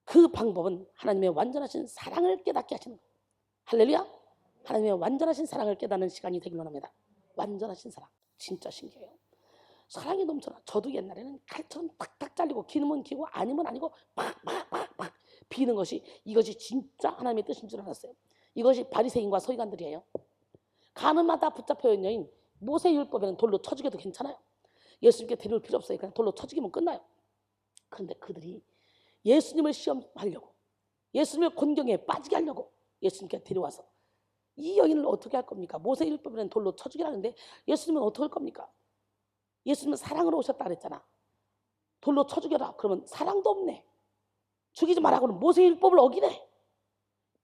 그 방법은 하나님의 완전하신 사랑을 깨닫게 하시는 거예요. 할렐루야. 하나님의 완전하신 사랑을 깨닫는 시간이 되기를 원합니다. 완전하신 사랑 진짜 신기해요. 사랑이 넘쳐나. 저도 옛날에는 칼처럼 탁탁 잘리고 기누면 기고 아니면 아니고 팍팍팍팍 비는 것이 이것이 진짜 하나님의 뜻인 줄 알았어요. 이것이 바리새인과 서기관들이에요. 가늠하다 붙잡혀온 여인 모세율법에는 돌로 쳐 죽여도 괜찮아요. 예수님께 데려올 필요 없어요. 그냥 돌로 쳐 죽이면 끝나요. 그런데 그들이 예수님을 시험하려고, 예수님의 곤경에 빠지게 하려고 예수님께 데려와서 이 여인을 어떻게 할 겁니까? 모세율법에는 돌로 쳐 죽이라는데 예수님은 어떻게 할 겁니까? 예수님은 사랑으로 오셨다 그랬잖아. 돌로 쳐 죽여라. 그러면 사랑도 없네. 죽이지 말라고는 모세율법을 어기네.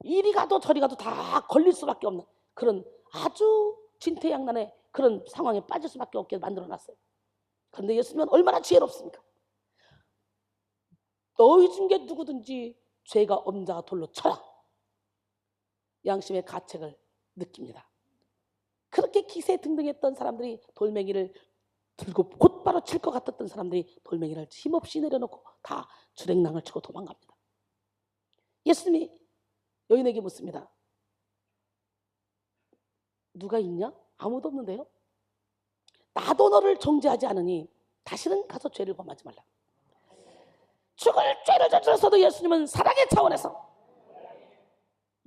이리 가도 저리 가도 다 걸릴 수밖에 없는 그런 아주 진퇴양난의 그런 상황에 빠질 수밖에 없게 만들어놨어요. 그런데 예수님은 얼마나 지혜롭습니까? 너희 중에 누구든지 죄가 없는 자가 돌로 쳐라. 양심의 가책을 느낍니다. 그렇게 기세등등했던 사람들이 돌멩이를 들고 곧바로 칠 것 같았던 사람들이 돌멩이를 힘없이 내려놓고 다 주랭랑을 치고 도망갑니다. 예수님이 여인에게 묻습니다. 누가 있냐? 아무도 없는데요. 나도 너를 정죄하지 않으니 다시는 가서 죄를 범하지 말라. 죽을 죄를 저질렀어도 예수님은 사랑의 차원에서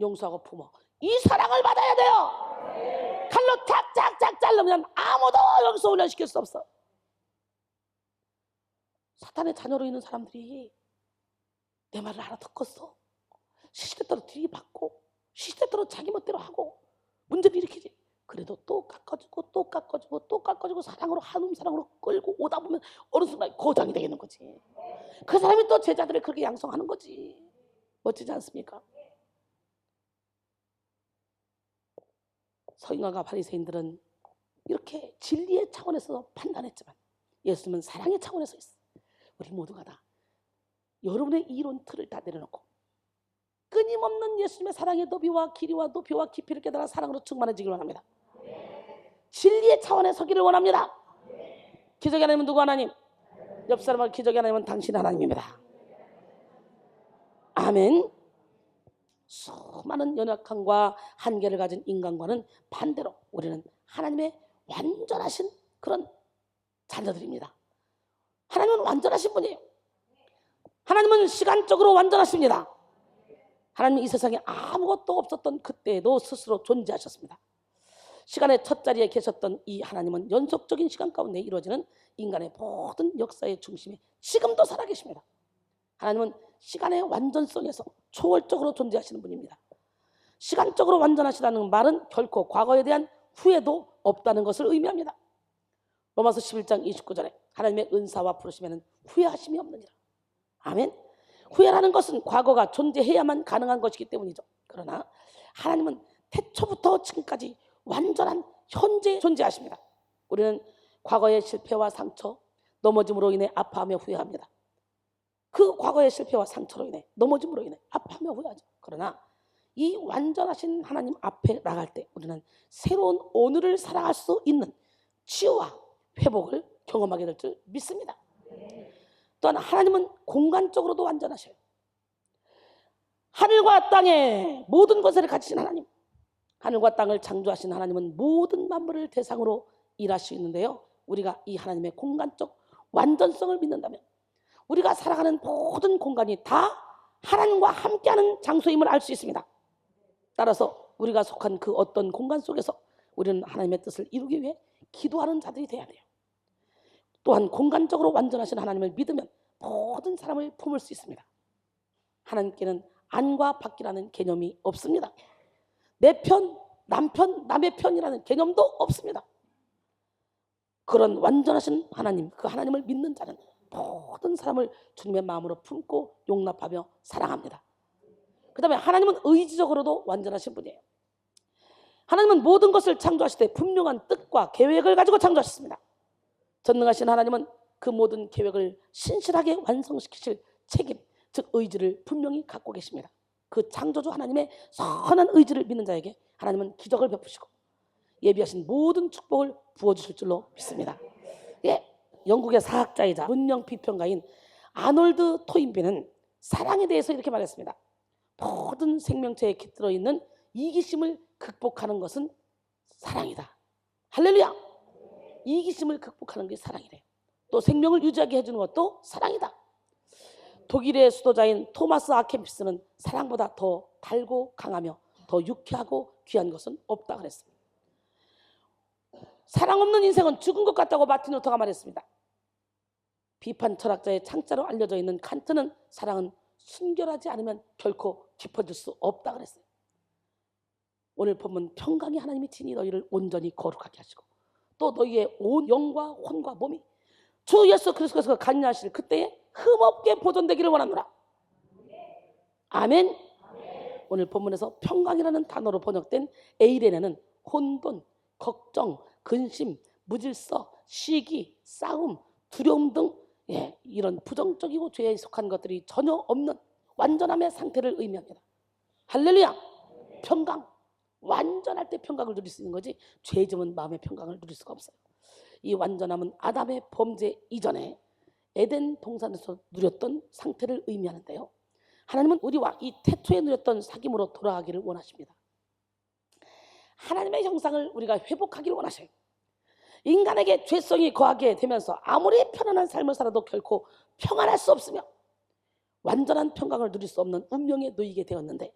용서하고 품어 이 사랑을 받아야 돼요. 칼로 짝짝짝 자르면 아무도 여기서 훈련시킬 수 없어. 사탄의 자녀로 있는 사람들이 내 말을 알아듣겠어. 시시때때로 들이받고 시시때때로 자기 멋대로 하고 문제를 일으키지. 그래도 또 깎아주고 또 깎아주고 또 깎아주고 사랑으로 한음 사랑으로 끌고 오다 보면 어느 순간 고장이 되겠는 거지. 그 사람이 또 제자들을 그렇게 양성하는 거지. 멋지지 않습니까? 서기관과 바리새인들은 이렇게 진리의 차원에서 판단했지만 예수님은 사랑의 차원에서 있어. 우리 모두가 다 여러분의 이론 틀을 다 내려놓고 끊임없는 예수님의 사랑의 너비와 길이와 높이와 깊이를 깨달아 사랑으로 충만해지기를 원합니다. 진리의 차원에 서기를 원합니다. 기적의 하나님은 누구 하나님? 옆 사람은 기적의 하나님은 당신 하나님입니다. 아멘. 수많은 연약함과 한계를 가진 인간과는 반대로 우리는 하나님의 완전하신 그런 자녀들입니다. 하나님은 완전하신 분이에요. 하나님은 시간적으로 완전하십니다. 하나님은 이 세상에 아무것도 없었던 그때에도 스스로 존재하셨습니다. 시간의 첫 자리에 계셨던 이 하나님은 연속적인 시간 가운데 이루어지는 인간의 모든 역사의 중심에 지금도 살아계십니다. 하나님은 시간의 완전성에서 초월적으로 존재하시는 분입니다. 시간적으로 완전하시다는 말은 결코 과거에 대한 후회도 없다는 것을 의미합니다. 로마서 11장 29절에 하나님의 은사와 부르심에는 후회하심이 없느니라. 아멘. 후회라는 것은 과거가 존재해야만 가능한 것이기 때문이죠. 그러나 하나님은 태초부터 지금까지 완전한 현재 존재하십니다. 우리는 과거의 실패와 상처, 넘어짐으로 인해 아파하며 후회합니다. 그 과거의 실패와 상처로 인해 넘어짐으로 인해 아파하며 후회하죠. 그러나 이 완전하신 하나님 앞에 나갈 때 우리는 새로운 오늘을 살아갈 수 있는 치유와 회복을 경험하게 될 줄 믿습니다. 또한 하나님은 공간적으로도 완전하셔요. 하늘과 땅의 모든 것을 가지신 하나님, 하늘과 땅을 창조하신 하나님은 모든 만물을 대상으로 일하시고 있는데요. 우리가 이 하나님의 공간적 완전성을 믿는다면 우리가 살아가는 모든 공간이 다 하나님과 함께하는 장소임을 알 수 있습니다. 따라서 우리가 속한 그 어떤 공간 속에서 우리는 하나님의 뜻을 이루기 위해 기도하는 자들이 돼야 돼요. 또한 공간적으로 완전하신 하나님을 믿으면 모든 사람을 품을 수 있습니다. 하나님께는 안과 밖이라는 개념이 없습니다. 내 편, 남편, 남의 편이라는 개념도 없습니다. 그런 완전하신 하나님, 그 하나님을 믿는 자는 모든 사람을 주님의 마음으로 품고 용납하며 사랑합니다. 그 다음에 하나님은 의지적으로도 완전하신 분이에요. 하나님은 모든 것을 창조하실 때 분명한 뜻과 계획을 가지고 창조하셨습니다. 전능하신 하나님은 그 모든 계획을 신실하게 완성시키실 책임, 즉 의지를 분명히 갖고 계십니다. 그 창조주 하나님의 선한 의지를 믿는 자에게 하나님은 기적을 베푸시고 예비하신 모든 축복을 부어주실 줄로 믿습니다. 예, 영국의 사학자이자 문명 비평가인 아놀드 토인비는 사랑에 대해서 이렇게 말했습니다. 모든 생명체에 깃들어 있는 이기심을 극복하는 것은 사랑이다. 할렐루야! 이기심을 극복하는 게 사랑이래. 또 생명을 유지하게 해주는 것도 사랑이다. 독일의 수도자인 토마스 아케피스는 사랑보다 더 달고 강하며 더 유쾌하고 귀한 것은 없다 그랬습니다. 사랑 없는 인생은 죽은 것 같다고 마틴 루터가 말했습니다. 비판 철학자의 창자로 알려져 있는 칸트는 사랑은 순결하지 않으면 결코 깊어질 수 없다 그랬어요. 오늘 본문 평강의 하나님이 친히 너희를 온전히 거룩하게 하시고 또 너희의 온 영과 혼과 몸이 주 예수 그리스도께서 관여하실 그때에 흠없게 보존되기를 원하노라. 아멘. 오늘 본문에서 평강이라는 단어로 번역된 에이레네는 혼돈, 걱정, 근심, 무질서, 시기, 싸움, 두려움 등 이런 부정적이고 죄에 속한 것들이 전혀 없는 완전함의 상태를 의미합니다. 할렐루야. 평강, 완전할 때 평강을 누릴 수 있는 거지 죄 지은 마음의 평강을 누릴 수가 없어요. 이 완전함은 아담의 범죄 이전에 에덴 동산에서 누렸던 상태를 의미하는데요. 하나님은 우리와 이 태초에 누렸던 사귐으로 돌아가기를 원하십니다. 하나님의 형상을 우리가 회복하기를 원하셔요. 인간에게 죄성이 거하게 되면서 아무리 편안한 삶을 살아도 결코 평안할 수 없으며 완전한 평강을 누릴 수 없는 운명에 놓이게 되었는데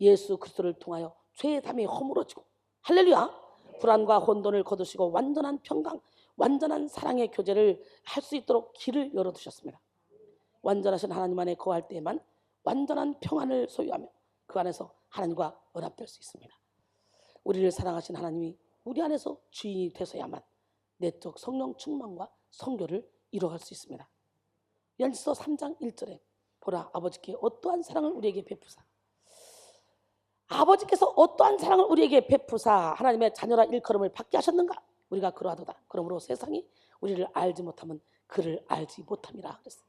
예수 그리스도를 통하여 죄의 담이 허물어지고 할렐루야 불안과 혼돈을 거두시고 완전한 평강, 완전한 사랑의 교제를 할 수 있도록 길을 열어두셨습니다. 완전하신 하나님 안에 거할 때에만 완전한 평안을 소유하며 그 안에서 하나님과 연합될 수 있습니다. 우리를 사랑하신 하나님이 우리 안에서 주인이 되셔야만 내적 성령 충만과 성교를 이루어갈 수 있습니다. 요한일서 3장 1절에 보라 아버지께 어떠한 사랑을 우리에게 베푸사 아버지께서 어떠한 사랑을 우리에게 베푸사 하나님의 자녀라 일컬음을 받게 하셨는가? 우리가 그러하도다. 그러므로 세상이 우리를 알지 못하면 그를 알지 못함이라 그랬어요.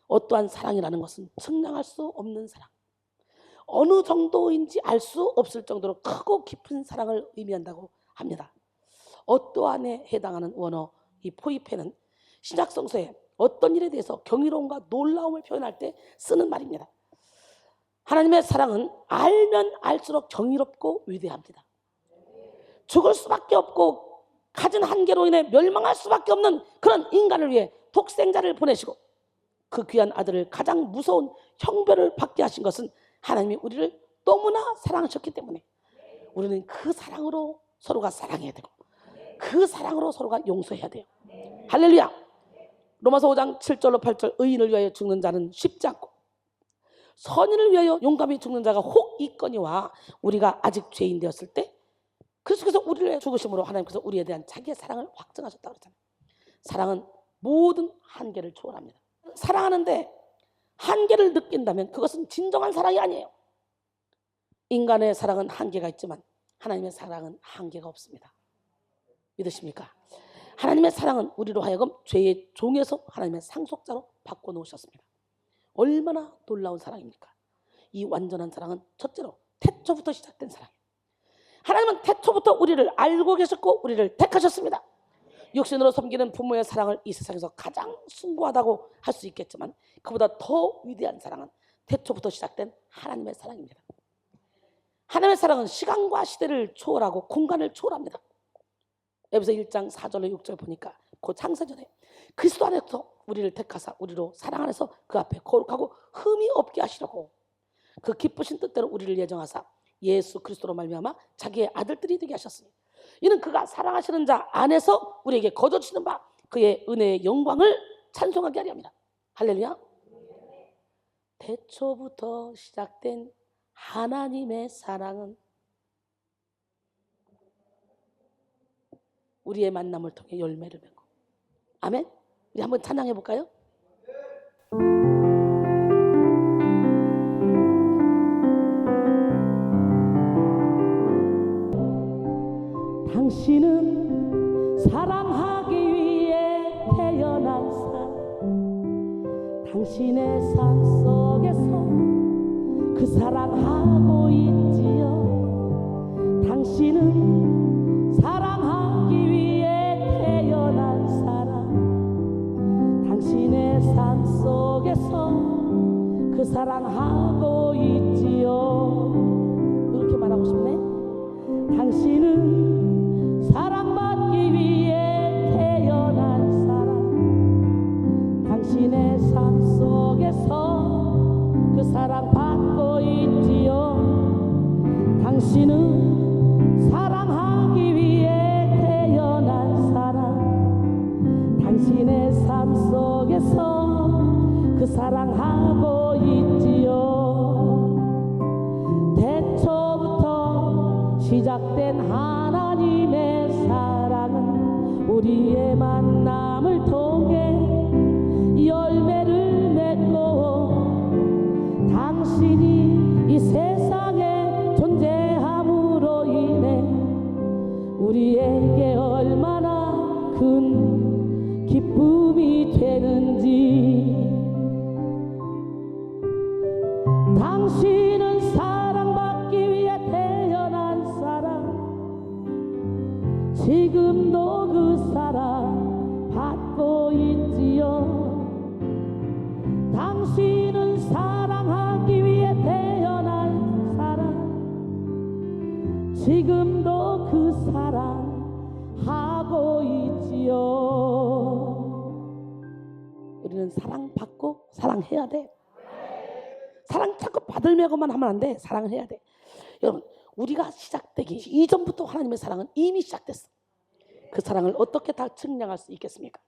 어떠한 사랑이라는 것은 측량할 수 없는 사랑, 어느 정도인지 알 수 없을 정도로 크고 깊은 사랑을 의미한다고 합니다. 어떠한에 해당하는 원어 이 포이페는 신약 성서에 어떤 일에 대해서 경이로움과 놀라움을 표현할 때 쓰는 말입니다. 하나님의 사랑은 알면 알수록 경이롭고 위대합니다. 죽을 수밖에 없고 가진 한계로 인해 멸망할 수밖에 없는 그런 인간을 위해 독생자를 보내시고 그 귀한 아들을 가장 무서운 형벌을 받게 하신 것은 하나님이 우리를 너무나 사랑하셨기 때문에 우리는 그 사랑으로 서로가 사랑해야 되고 그 사랑으로 서로가 용서해야 돼요. 할렐루야. 로마서 5장 7절로 8절 의인을 위하여 죽는 자는 쉽지 않고 선인을 위하여 용감히 죽는 자가 혹 있거니와 우리가 아직 죄인 되었을 때 그래서 우리를 죽으심으로 하나님께서 우리에 대한 자기의 사랑을 확증하셨다고 그랬잖아요. 사랑은 모든 한계를 초월합니다. 사랑하는데 한계를 느낀다면 그것은 진정한 사랑이 아니에요. 인간의 사랑은 한계가 있지만 하나님의 사랑은 한계가 없습니다. 믿으십니까? 하나님의 사랑은 우리로 하여금 죄의 종에서 하나님의 상속자로 바꿔놓으셨습니다. 얼마나 놀라운 사랑입니까? 이 완전한 사랑은 첫째로 태초부터 시작된 사랑이에요. 하나님은 태초부터 우리를 알고 계셨고 우리를 택하셨습니다. 육신으로 섬기는 부모의 사랑을 이 세상에서 가장 숭고하다고 할 수 있겠지만 그보다 더 위대한 사랑은 태초부터 시작된 하나님의 사랑입니다. 하나님의 사랑은 시간과 시대를 초월하고 공간을 초월합니다. 에베소 1장 4절로 6절 보니까 그 창세전에 그리스도 안에서 우리를 택하사 우리로 사랑 안에서 그 앞에 거룩하고 흠이 없게 하시려고 그 기쁘신 뜻대로 우리를 예정하사 예수 그리스도로 말미암아 자기의 아들들이 되게 하셨으니 이는 그가 사랑하시는 자 안에서 우리에게 거저주시는 바 그의 은혜의 영광을 찬송하게 하려 합니다. 할렐루야. 태초부터 시작된 하나님의 사랑은 우리의 만남을 통해 열매를 맺고, 아멘. 우리 한번 찬양해 볼까요? 당신은 사랑하기 위해 태어난 사람, 당신의 삶 속에서 그 사랑하고 있지요. 당신은 사랑하기 위해 태어난 사람, 당신의 삶 속에서 그 사랑하고 있지요. 이렇게 말하고 싶네. 당신은 사랑받기 위해 태어난 사람, 당신의 삶 속에서 그 사랑 받고 있지요. 당신은 사랑하기 위해 태어난 사람, 당신의 삶 속에서 그 사랑하고 있지요. 태초부터 시작된 하나님의 사랑은 우리의 만남을 통해 열매를 맺고, 당신이 이 세상에 존재함으로 인해 우리에게 얼마나 큰 기쁨이 되는지. 당신은 사랑받기 위해 태어난 사람, 지금도 그 사랑 받고 있지요. 당신은 사랑하기 위해 태어난 사람, 지금도 그 사랑 하고 있지요. 우리는 사랑받고 사랑해야 돼. 사랑 자꾸 받으려고만 하면 안 돼. 사랑을 해야 돼. 여러분, 우리가 시작되기 이전부터 하나님의 사랑은 이미 시작됐어. 그 사랑을 어떻게 다 증량할 수 있겠습니까?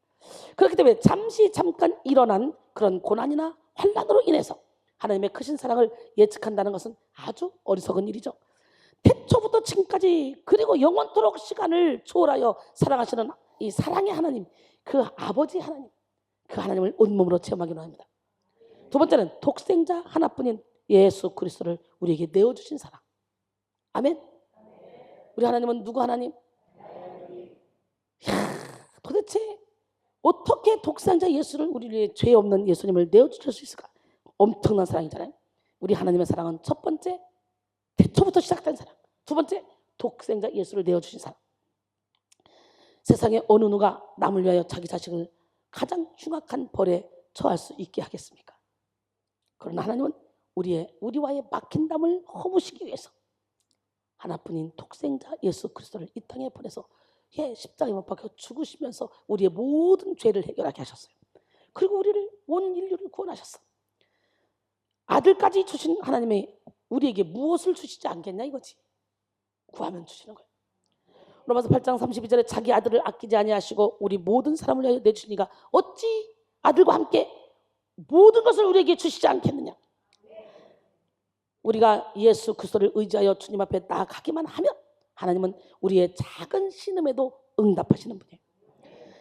그렇기 때문에 잠깐 일어난 그런 고난이나 환난으로 인해서 하나님의 크신 사랑을 예측한다는 것은 아주 어리석은 일이죠. 태초부터 지금까지 그리고 영원토록 시간을 초월하여 사랑하시는 이 사랑의 하나님, 그 아버지 하나님, 그 하나님을 온몸으로 체험하기로 합니다. 두 번째는 독생자 하나뿐인 예수 그리스도를 우리에게 내어주신 사랑. 아멘. 우리 하나님은 누구 하나님? 도대체 어떻게 독생자 예수를, 우리의 죄 없는 예수님을 내어주실 수 있을까? 엄청난 사랑이잖아요. 우리 하나님의 사랑은 첫 번째, 태초부터 시작된 사랑. 두 번째, 독생자 예수를 내어주신 사랑. 세상에 어느 누가 남을 위하여 자기 자식을 가장 흉악한 벌에 처할 수 있게 하겠습니까? 그러나 하나님은 우리와의 막힌 담을 허무시기 위해서 하나뿐인 독생자 예수 그리스도를 이 땅에 보내서 십자가에 못 박혀 죽으시면서 우리의 모든 죄를 해결하게 하셨어요. 그리고 온 인류를 구원하셨어. 아들까지 주신 하나님이 우리에게 무엇을 주시지 않겠냐 이거지. 구하면 주시는 거예요. 로마서 8장 32절에 자기 아들을 아끼지 아니하시고 우리 모든 사람을 위하여 내주시니가 어찌 아들과 함께 모든 것을 우리에게 주시지 않겠느냐. 우리가 예수 그리스도를 의지하여 주님 앞에 나아가기만 하면 하나님은 우리의 작은 신음에도 응답하시는 분이에요.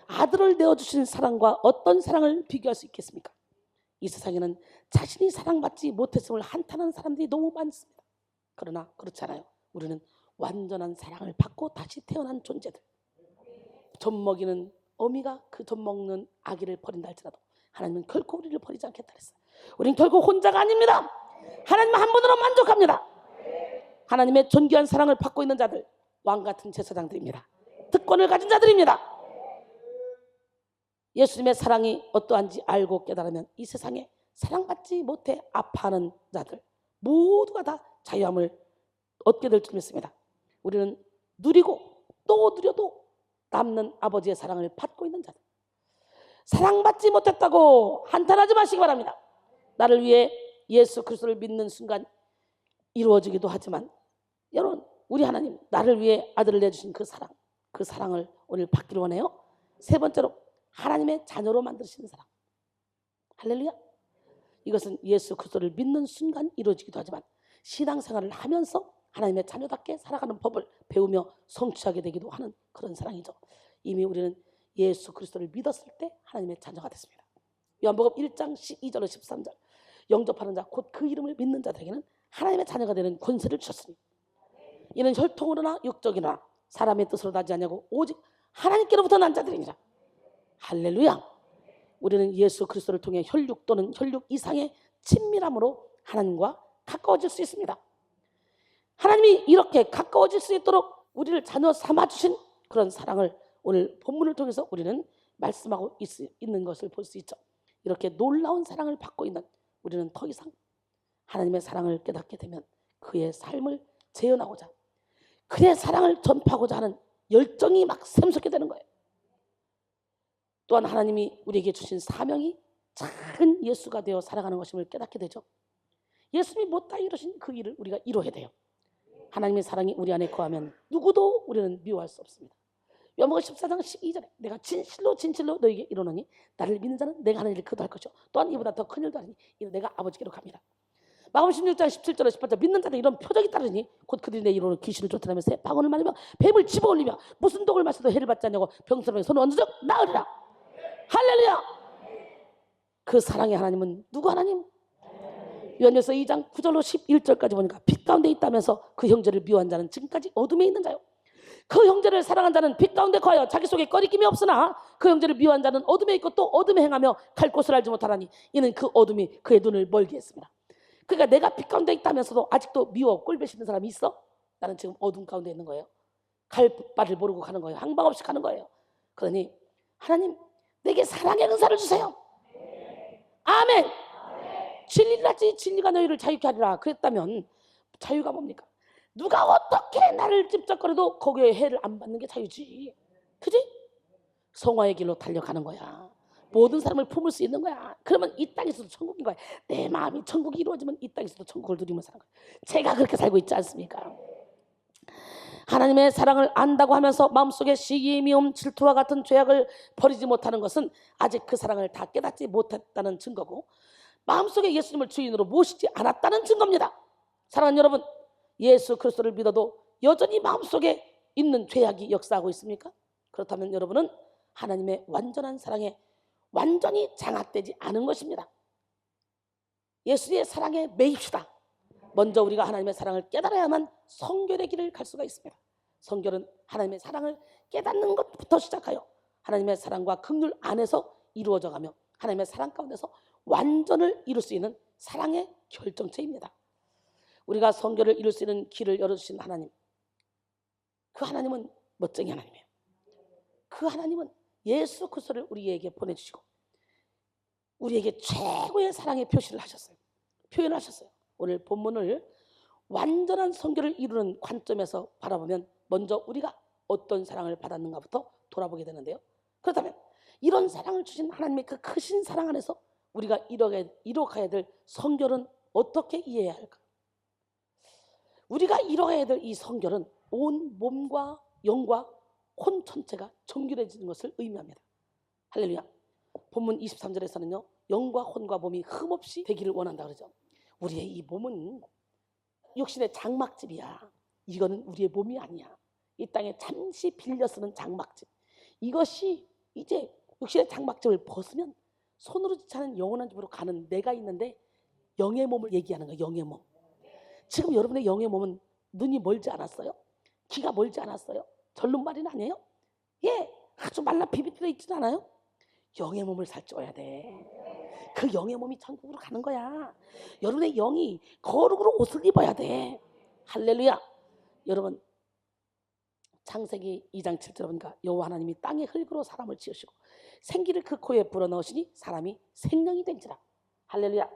아들을 내어주신 사랑과 어떤 사랑을 비교할 수 있겠습니까? 이 세상에는 자신이 사랑받지 못했음을 한탄하는 사람들이 너무 많습니다. 그러나 그렇지 않아요. 우리는 완전한 사랑을 받고 다시 태어난 존재들. 젖 먹이는 어미가 그 젖 먹는 아기를 버린다 할지라도 하나님은 결코 우리를 버리지 않겠다 그랬어요. 우리는 결코 혼자가 아닙니다. 하나님은 한 분으로 만족합니다. 하나님의 존귀한 사랑을 받고 있는 자들, 왕같은 제사장들입니다. 특권을 가진 자들입니다. 예수님의 사랑이 어떠한지 알고 깨달으면 이 세상에 사랑받지 못해 아파하는 자들 모두가 다 자유함을 얻게 될 줄 믿습니다. 우리는 누리고 또 누려도 남는 아버지의 사랑을 받고 있는 자들, 사랑받지 못했다고 한탄하지 마시기 바랍니다. 나를 위해 예수 그리스도를 믿는 순간 이루어지기도 하지만 여러분, 우리 하나님 나를 위해 아들을 내주신 그 사랑을 오늘 받기를 원해요. 세 번째로 하나님의 자녀로 만드시는 사랑. 할렐루야. 이것은 예수 그리스도를 믿는 순간 이루어지기도 하지만 신앙생활을 하면서 하나님의 자녀답게 살아가는 법을 배우며 성취하게 되기도 하는 그런 사랑이죠. 이미 우리는 예수 그리스도를 믿었을 때 하나님의 자녀가 됐습니다. 요한복음 1장 12절로 13절 영접하는 자 곧 그 이름을 믿는 자들에게는 하나님의 자녀가 되는 권세를 주셨으니 이는 혈통으로나 육적이나 사람의 뜻으로 나지 않냐고 오직 하나님께로부터 난 자들이니라. 할렐루야. 우리는 예수 그리스도를 통해 혈육 또는 혈육 이상의 친밀함으로 하나님과 가까워질 수 있습니다. 하나님이 이렇게 가까워질 수 있도록 우리를 자녀 삼아주신 그런 사랑을 오늘 본문을 통해서 우리는 말씀하고 있는 것을 볼 수 있죠. 이렇게 놀라운 사랑을 받고 있는 우리는 더 이상 하나님의 사랑을 깨닫게 되면 그의 삶을 재현하고자 그의 사랑을 전파하고자 하는 열정이 막 샘솟게 되는 거예요. 또한 하나님이 우리에게 주신 사명이 작은 예수가 되어 살아가는 것임을 깨닫게 되죠. 예수님이 못다 이루신 그 일을 우리가 이루어야 돼요. 하나님의 사랑이 우리 안에 거하면 누구도 우리는 미워할 수 없습니다. 요한복음 14장 12절에 내가 진실로 진실로 너에게 이르노니 나를 믿는 자는 내가 하는 일을 그도 할 것이요 또한 이보다 더 큰 일도 하리니 이는 내가 아버지께로 갑니다. 마가복음 16장 17절에 18절 믿는 자는 이런 표적이 따르니 곧 그들이 내 이름으로 귀신을 쫓아내며 새 방언을 말하며 뱀을 집어올리며 무슨 독을 마셔도 해를 받지 않냐고 병사람에게 손을 얹어서 나으리라. 할렐루야. 그 사랑의 하나님은 누구 하나님? 요한일서 2장 9절로 11절까지 보니까 빛 가운데 있다면서 그 형제를 미워한 자는 지금까지 어둠에 있는 자요. 그 형제를 사랑한 자는 빛 가운데 거하여 자기 속에 꺼리낌이 없으나 그 형제를 미워한 자는 어둠에 있고 또 어둠에 행하며 갈 곳을 알지 못하라니 이는 그 어둠이 그의 눈을 멀게 했습니다. 그러니까 내가 빛 가운데 있다면서도 아직도 미워 꼴배시는 사람이 있어? 나는 지금 어둠 가운데 있는 거예요. 갈 바를 모르고 가는 거예요. 항방 없이 가는 거예요. 그러니 하나님 내게 사랑의 은사를 주세요. 아멘. 진리라지 진리가 너희를 자유케 하리라 그랬다면 자유가 뭡니까? 누가 어떻게 나를 찝쩍거려도 거기에 해를 안 받는 게 자유지. 그지? 성화의 길로 달려가는 거야. 모든 사람을 품을 수 있는 거야. 그러면 이 땅에서도 천국인 거야. 내 마음이 천국이 이루어지면 이 땅에서도 천국을 누리며 사는 거야. 제가 그렇게 살고 있지 않습니까? 하나님의 사랑을 안다고 하면서 마음속에 시기, 미움, 질투와 같은 죄악을 버리지 못하는 것은 아직 그 사랑을 다 깨닫지 못했다는 증거고 마음속에 예수님을 주인으로 모시지 않았다는 증거입니다. 사랑하는 여러분, 예수 그리스도를 믿어도 여전히 마음속에 있는 죄악이 역사하고 있습니까? 그렇다면 여러분은 하나님의 완전한 사랑에 완전히 장악되지 않은 것입니다. 예수의 사랑에 매입시다. 먼저 우리가 하나님의 사랑을 깨달아야만 성결의 길을 갈 수가 있습니다. 성결은 하나님의 사랑을 깨닫는 것부터 시작하여 하나님의 사랑과 긍휼 안에서 이루어져 가며 하나님의 사랑 가운데서 완전을 이룰 수 있는 사랑의 결정체입니다. 우리가 성결을 이룰 수 있는 길을 열어주신 하나님, 그 하나님은 멋쟁이 하나님이에요. 그 하나님은 예수 그리스도를 우리에게 보내주시고 우리에게 최고의 사랑의 표시를 하셨어요. 표현을 하셨어요. 오늘 본문을 완전한 성결을 이루는 관점에서 바라보면 먼저 우리가 어떤 사랑을 받았는가부터 돌아보게 되는데요. 그렇다면 이런 사랑을 주신 하나님의 그 크신 사랑 안에서 우리가 이뤄가야 될 성결은 어떻게 이해해야 할까? 우리가 이뤄가야 될 이 성결은 온 몸과 영과 혼 전체가 정결해지는 것을 의미합니다. 할렐루야. 본문 23절에서는요. 영과 혼과 몸이 흠없이 되기를 원한다 그러죠. 우리의 이 몸은 육신의 장막집이야. 이거는 우리의 몸이 아니야. 이 땅에 잠시 빌려 쓰는 장막집. 이것이 이제 육신의 장막집을 벗으면 손으로 짓지 않은 영원한 집으로 가는 내가 있는데 영의 몸을 얘기하는 거예요. 영의 몸. 지금 여러분의 영의 몸은 눈이 멀지 않았어요? 귀가 멀지 않았어요? 절름발이는 아니에요? 예, 아주 말라 비비들어 있지 않아요? 영의 몸을 살쪄야 돼. 그 영의 몸이 천국으로 가는 거야. 여러분의 영이 거룩으로 옷을 입어야 돼. 할렐루야. 여러분 창세기 2장 7절에 보니까 여호와 하나님이 땅의 흙으로 사람을 지으시고 생기를 그 코에 불어넣으시니 사람이 생명이 된지라. 할렐루야.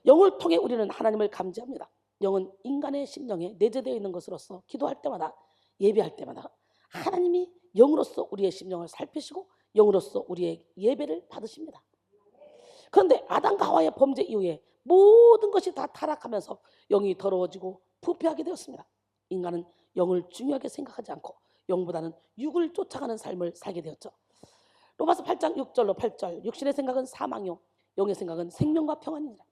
영을 통해 우리는 하나님을 감지합니다. 영은 인간의 심령에 내재되어 있는 것으로서 기도할 때마다 예배할 때마다 하나님이 영으로서 우리의 심령을 살피시고 영으로서 우리의 예배를 받으십니다. 그런데 아담과 하와의 범죄 이후에 모든 것이 다 타락하면서 영이 더러워지고 부패하게 되었습니다. 인간은 영을 중요하게 생각하지 않고 영보다는 육을 쫓아가는 삶을 살게 되었죠. 로마서 8장 6절로 8절, 육신의 생각은 사망이요 영의 생각은 생명과 평안이니라.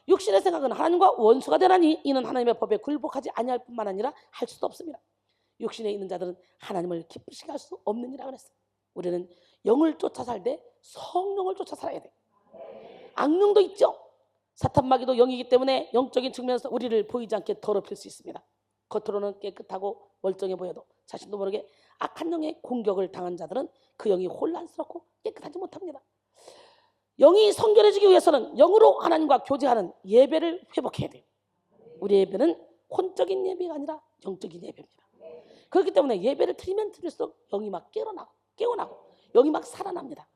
육신의 생각은 하나님과 원수가 되나니 이는 하나님의 법에 굴복하지 아니할 뿐만 아니라 할 수도 없습니다. 육신에 있는 자들은 하나님을 기쁘시게 할 수 없느니라 그랬어요. 우리는 영을 쫓아 살되 성령을 쫓아 살아야 돼. 악령도 있죠. 사탄 마귀도 영이기 때문에 영적인 측면에서 우리를 보이지 않게 더럽힐 수 있습니다. 겉으로는 깨끗하고 멀쩡해 보여도 자신도 모르게 악한 영의 공격을 당한 자들은 그 영이 혼란스럽고 깨끗하지 못합니다. 영이 성결해지기 위해서는 영으로 하나님과 교제하는 예배를 회복해야 돼요. 우리 예배는 혼적인 예배가 아니라 영적인 예배입니다. 그렇기 때문에 예배를 드리면 드릴수록 영이 막 깨어나고 영이 막 살아납니다.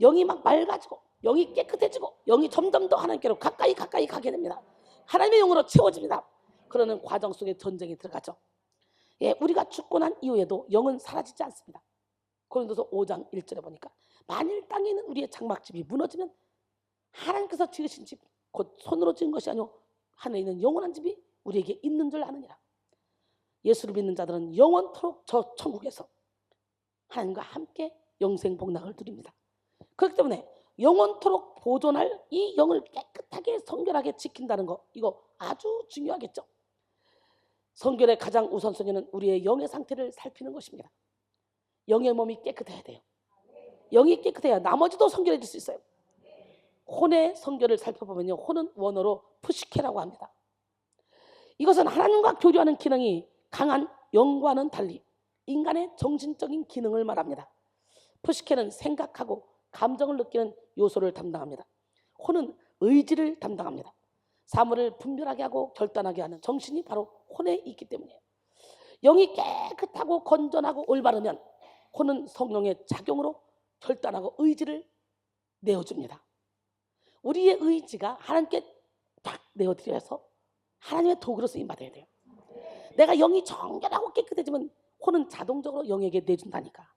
영이 막 맑아지고 영이 깨끗해지고 영이 점점 더 하나님께로 가까이 가게 됩니다. 하나님의 영으로 채워집니다. 그러는 과정 속에 전쟁이 들어가죠. 예, 우리가 죽고 난 이후에도 영은 사라지지 않습니다. 고린도서 5장 1절에 보니까 만일 땅에 있는 우리의 장막집이 무너지면 하나님께서 지으신 집 곧 손으로 지은 것이 아니오 하늘에 있는 영원한 집이 우리에게 있는 줄 아느니라. 예수를 믿는 자들은 영원토록 저 천국에서 하나님과 함께 영생 복락을 누립니다. 그렇기 때문에 영원토록 보존할 이 영을 깨끗하게 성결하게 지킨다는 거, 이거 아주 중요하겠죠. 성결의 가장 우선순위는 우리의 영의 상태를 살피는 것입니다. 영의 몸이 깨끗해야 돼요. 영이 깨끗해야 나머지도 성결해질 수 있어요. 혼의 성결을 살펴보면요, 혼은 원어로 푸시케라고 합니다. 이것은 하나님과 교류하는 기능이 강한 영과는 달리 인간의 정신적인 기능을 말합니다. 푸시케는 생각하고 감정을 느끼는 요소를 담당합니다. 혼은 의지를 담당합니다. 사물을 분별하게 하고 결단하게 하는 정신이 바로 혼에 있기 때문이에요. 영이 깨끗하고 건전하고 올바르면 혼은 성령의 작용으로 결단하고 의지를 내어줍니다. 우리의 의지가 하나님께 딱 내어드려서 하나님의 도구로 쓰임받아야 돼요. 내가 영이 정결하고 깨끗해지면 혼은 자동적으로 영에게 내준다니까.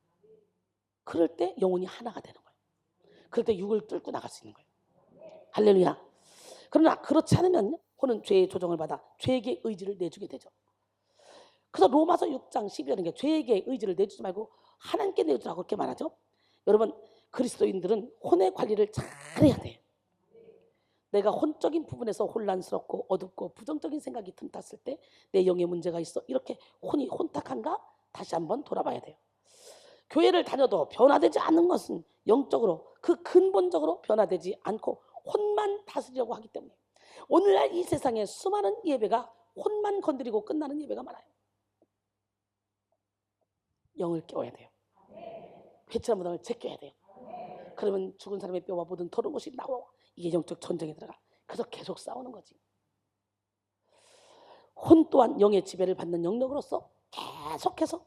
그럴 때 영혼이 하나가 되는 거예요. 그럴 때 육을 뚫고 나갈 수 있는 거예요. 할렐루야. 그러나 그렇지 않으면 혼은 죄의 조정을 받아 죄에게 의지를 내주게 되죠. 그래서 로마서 6장 12절인 게 죄에게 의지를 내주지 말고 하나님께 내주라고 그렇게 말하죠. 여러분, 그리스도인들은 혼의 관리를 잘해야 돼요. 내가 혼적인 부분에서 혼란스럽고 어둡고 부정적인 생각이 틈탔을 때 내 영에 문제가 있어, 이렇게 혼이 혼탁한가 다시 한번 돌아봐야 돼요. 교회를 다녀도 변화되지 않는 것은 영적으로 그 근본적으로 변화되지 않고 혼만 다스리려고 하기 때문에 오늘날 이 세상에 수많은 예배가 혼만 건드리고 끝나는 예배가 많아요. 영을 깨워야 돼요. 회칠한 무당을 제껴야 돼요. 그러면 죽은 사람의 뼈와 모든 더러운 것이 나와. 이게 영적 전쟁에 들어가. 그래서 계속 싸우는 거지. 혼 또한 영의 지배를 받는 영역으로서 계속해서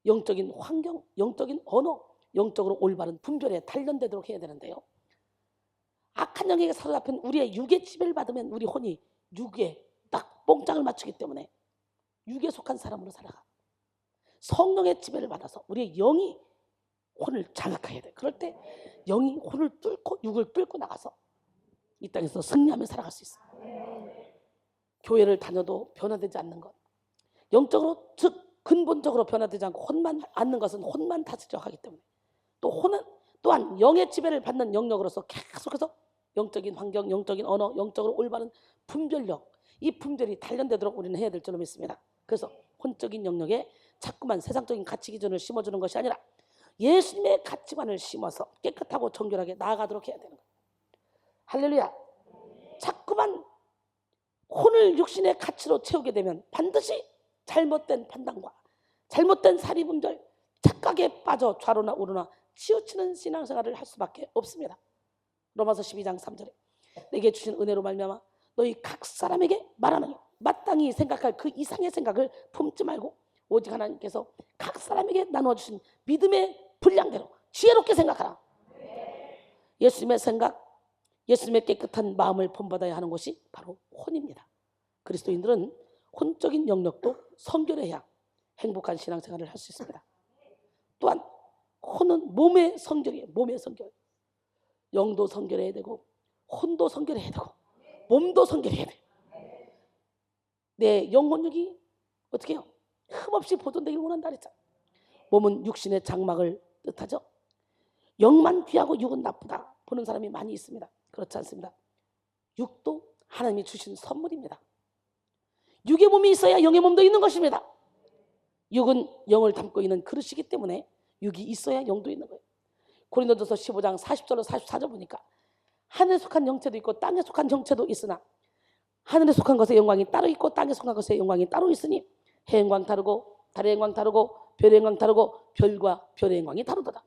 영적인 환경, 영적인 언어, 영적으로 올바른 분별에 단련되도록 해야 되는데요. 악한 영에게 사로잡힌 우리의 육의 지배를 받으면 우리 혼이 육에 딱 뽕짝을 맞추기 때문에 육에 속한 사람으로 살아가. 성령의 지배를 받아서 우리의 영이 혼을 장악해야 돼. 그럴 때 영이 혼을 뚫고 육을 뚫고 나가서 이 땅에서 승리하며 살아갈 수 있어. 교회를 다녀도 변화되지 않는 것, 영적으로 즉 근본적으로 변화되지 않고 혼만 않는 것은 혼만 다스려 하기 때문에, 또 혼은 또한 영의 지배를 받는 영역으로서 계속해서 영적인 환경, 영적인 언어, 영적으로 올바른 분별력, 이 분별이 단련되도록 우리는 해야 될 줄로 믿습니다. 그래서 혼적인 영역에 자꾸만 세상적인 가치 기준을 심어주는 것이 아니라 예수님의 가치관을 심어서 깨끗하고 정결하게 나아가도록 해야 되는 거예요. 할렐루야. 자꾸만 혼을 육신의 가치로 채우게 되면 반드시 잘못된 판단과 잘못된 사리분별, 착각에 빠져 좌로나 우로나 치우치는 신앙생활을 할 수밖에 없습니다. 로마서 12장 3절에 내게 주신 은혜로 말미암아 너희 각 사람에게 말하노니 마땅히 생각할 그 이상의 생각을 품지 말고 오직 하나님께서 각 사람에게 나눠주신 믿음의 분량대로 지혜롭게 생각하라. 예수님의 생각, 예수님의 깨끗한 마음을 본받아야 하는 것이 바로 혼입니다. 그리스도인들은 혼적인 영역도 성결해야 행복한 신앙생활을 할 수 있습니다. 또한 혼은 몸의 성결이에요. 몸의 성결. 영도 성결해야 되고 혼도 성결해야 되고 몸도 성결해야 돼요. 내 영혼육이 어떻게 해요? 흠없이 보존되길 원한다 그랬죠. 몸은 육신의 장막을 뜻하죠. 영만 귀하고 육은 나쁘다 보는 사람이 많이 있습니다. 그렇지 않습니다. 육도 하나님이 주신 선물입니다. 육의 몸이 있어야 영의 몸도 있는 것입니다. 육은 영을 담고 있는 그릇이기 때문에 육이 있어야 영도 있는 거예요. 고린도전서 15장 40절로 44절 보니까 하늘에 속한 영체도 있고 땅에 속한 영체도 있으나 하늘에 속한 것의 영광이 따로 있고 땅에 속한 것의 영광이 따로 있으니 해의 영광 다르고 달의 영광 다르고 별의 영광 다르고 별과 별의 영광이 다르도다.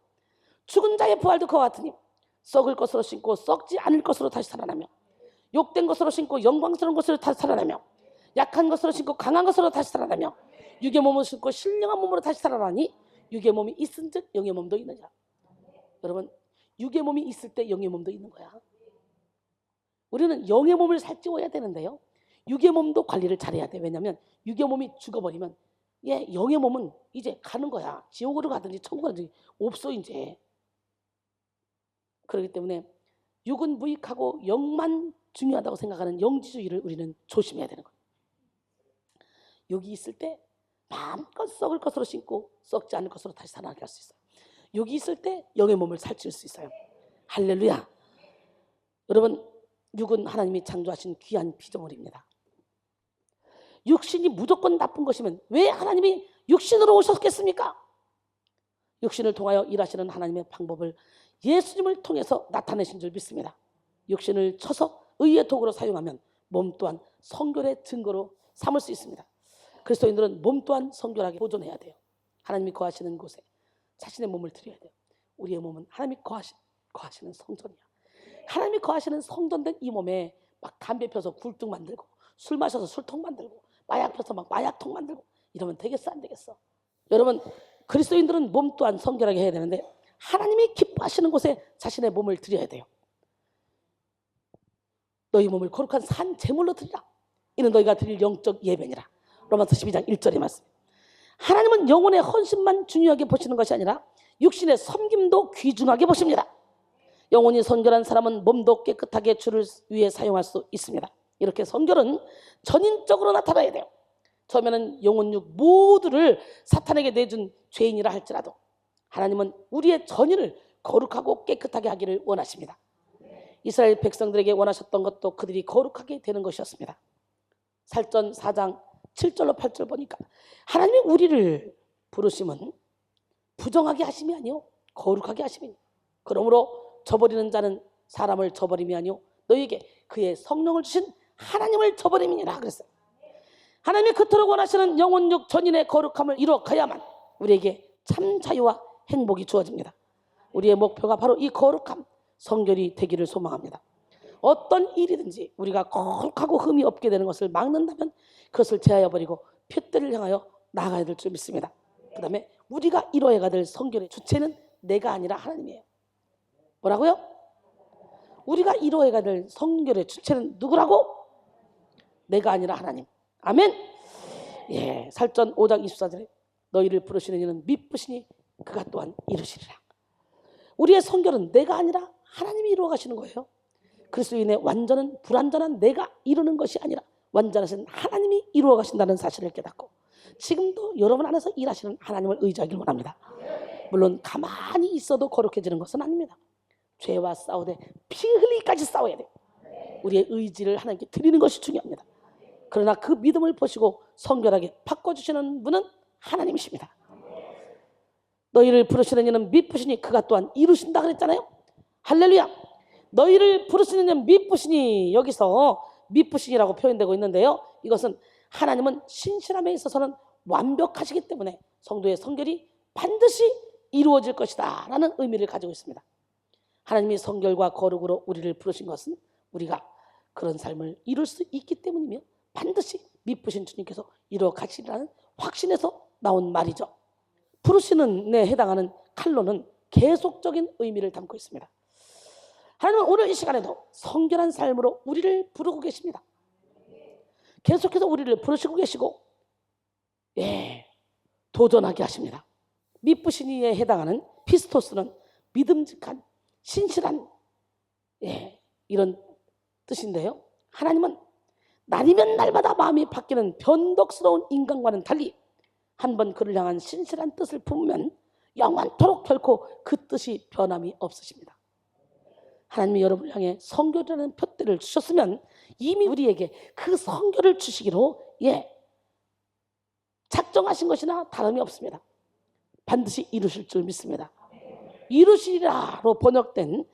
죽은 자의 부활도 그와 같으니 썩을 것으로 신고 썩지 않을 것으로 다시 살아나며 욕된 것으로 신고 영광스러운 것으로 다시 살아나며 약한 것으로 신고 강한 것으로 다시 살아나며 육의 몸을 신고 신령한 몸으로 다시 살아나니 육의 몸이 있은즉 영의 몸도 있느니라. 여러분, 육의 몸이 있을 때 영의 몸도 있는 거야. 우리는 영의 몸을 살찌워야 되는데요, 육의 몸도 관리를 잘해야 돼. 왜냐하면 육의 몸이 죽어버리면 영의 몸은 이제 가는 거야. 지옥으로 가든지 천국으로 가든지 없어 이제. 그렇기 때문에 육은 무익하고 영만 중요하다고 생각하는 영지주의를 우리는 조심해야 되는 거예요. 육이 있을 때 마음껏 썩을 것으로 신고 썩지 않을 것으로 다시 살아나게 할 수 있어요. 육이 있을 때 영의 몸을 살찌울 수 있어요. 할렐루야. 여러분, 육은 하나님이 창조하신 귀한 피조물입니다. 육신이 무조건 나쁜 것이면 왜 하나님이 육신으로 오셨겠습니까? 육신을 통하여 일하시는 하나님의 방법을 예수님을 통해서 나타내신 줄 믿습니다. 육신을 쳐서 의의 도구로 사용하면 몸 또한 성결의 증거로 삼을 수 있습니다. 그리스도인들은 몸 또한 성결하게 보존해야 돼요. 하나님이 거하시는 곳에 자신의 몸을 드려야 돼요. 우리의 몸은 하나님이 거하시는 성전이야. 하나님이 거하시는 성전된 이 몸에 막 담배 펴서 굴뚝 만들고 술 마셔서 술통 만들고 마약 펴서 막 마약통 만들고 이러면 되겠어 안 되겠어? 여러분, 그리스도인들은 몸 또한 성결하게 해야 되는데 하나님이 기뻐하시는 곳에 자신의 몸을 드려야 돼요. 너희 몸을 거룩한 산 제물로 드리라. 이는 너희가 드릴 영적 예배니라. 로마서 12장 1절의 말씀. 하나님은 영혼의 헌신만 중요하게 보시는 것이 아니라 육신의 섬김도 귀중하게 보십니다. 영혼이 성결한 사람은 몸도 깨끗하게 주를 위해 사용할 수 있습니다. 이렇게 성결은 전인적으로 나타나야 돼요. 처음에는 영혼육 모두를 사탄에게 내준 죄인이라 할지라도 하나님은 우리의 전인을 거룩하고 깨끗하게 하기를 원하십니다. 이스라엘 백성들에게 원하셨던 것도 그들이 거룩하게 되는 것이었습니다. 살전 4장 7절로 8절 보니까 하나님이 우리를 부르심은 부정하게 하심이 아니요 거룩하게 하심이니 그러므로 저버리는 자는 사람을 저버림이 아니요 너희에게 그의 성령을 주신 하나님을 저버림이니라 그랬어요. 하나님이 그토록 원하시는 영혼육 전인의 거룩함을 이루어 가야만 우리에게 참 자유와 행복이 주어집니다. 우리의 목표가 바로 이 거룩함, 성결이 되기를 소망합니다. 어떤 일이든지 우리가 거룩하고 흠이 없게 되는 것을 막는다면 그것을 제하여 버리고 표대를 향하여 나아가야 될 줄 믿습니다. 그 다음에 우리가 이루어야 될 성결의 주체는 내가 아니라 하나님이에요. 뭐라고요? 우리가 이루어야 될 성결의 주체는 누구라고? 내가 아니라 하나님. 아멘. 살전 5장 24절에 너희를 부르시는 이는 미쁘시니 그가 또한 이루시리라. 우리의 성결은 내가 아니라 하나님이 이루어 가시는 거예요. 그리스도인의 완전은 불완전한 내가 이루는 것이 아니라 완전하신 하나님이 이루어 가신다는 사실을 깨닫고 지금도 여러분 안에서 일하시는 하나님을 의지하길 원합니다. 물론 가만히 있어도 거룩해지는 것은 아닙니다. 죄와 싸우되 피 흘리기까지 싸워야 돼요. 우리의 의지를 하나님께 드리는 것이 중요합니다. 그러나 그 믿음을 보시고 성결하게 바꿔주시는 분은 하나님이십니다. 너희를 부르시는 이는 미쁘시니 그가 또한 이루신다 그랬잖아요. 할렐루야. 너희를 부르시는 이는 미쁘시니 여기서 미쁘시니라고 표현되고 있는데요, 이것은 하나님은 신실함에 있어서는 완벽하시기 때문에 성도의 성결이 반드시 이루어질 것이다 라는 의미를 가지고 있습니다. 하나님이 성결과 거룩으로 우리를 부르신 것은 우리가 그런 삶을 이룰 수 있기 때문이며 반드시 미쁘신 주님께서 이루어 가시리라는 확신에서 나온 말이죠. 부르시는 데 해당하는 칼로는 계속적인 의미를 담고 있습니다. 하나님은 오늘 이 시간에도 성결한 삶으로 우리를 부르고 계십니다. 계속해서 우리를 부르시고 계시고 도전하게 하십니다. 미쁘신 이에 해당하는 피스토스는 믿음직한 신실한 이런 뜻인데요, 하나님은 날이면 날마다 마음이 바뀌는 변덕스러운 인간과는 달리 한번 그를 향한 신실한 뜻을 품으면 영원토록 결코 그 뜻이 변함이 없으십니다. 하나님이 여러분을 향해 성결이라는 표대를 주셨으면 이미 우리에게 그 성결을 주시기로 작정하신 것이나 다름이 없습니다. 반드시 이루실 줄 믿습니다. 이루시리라로 번역된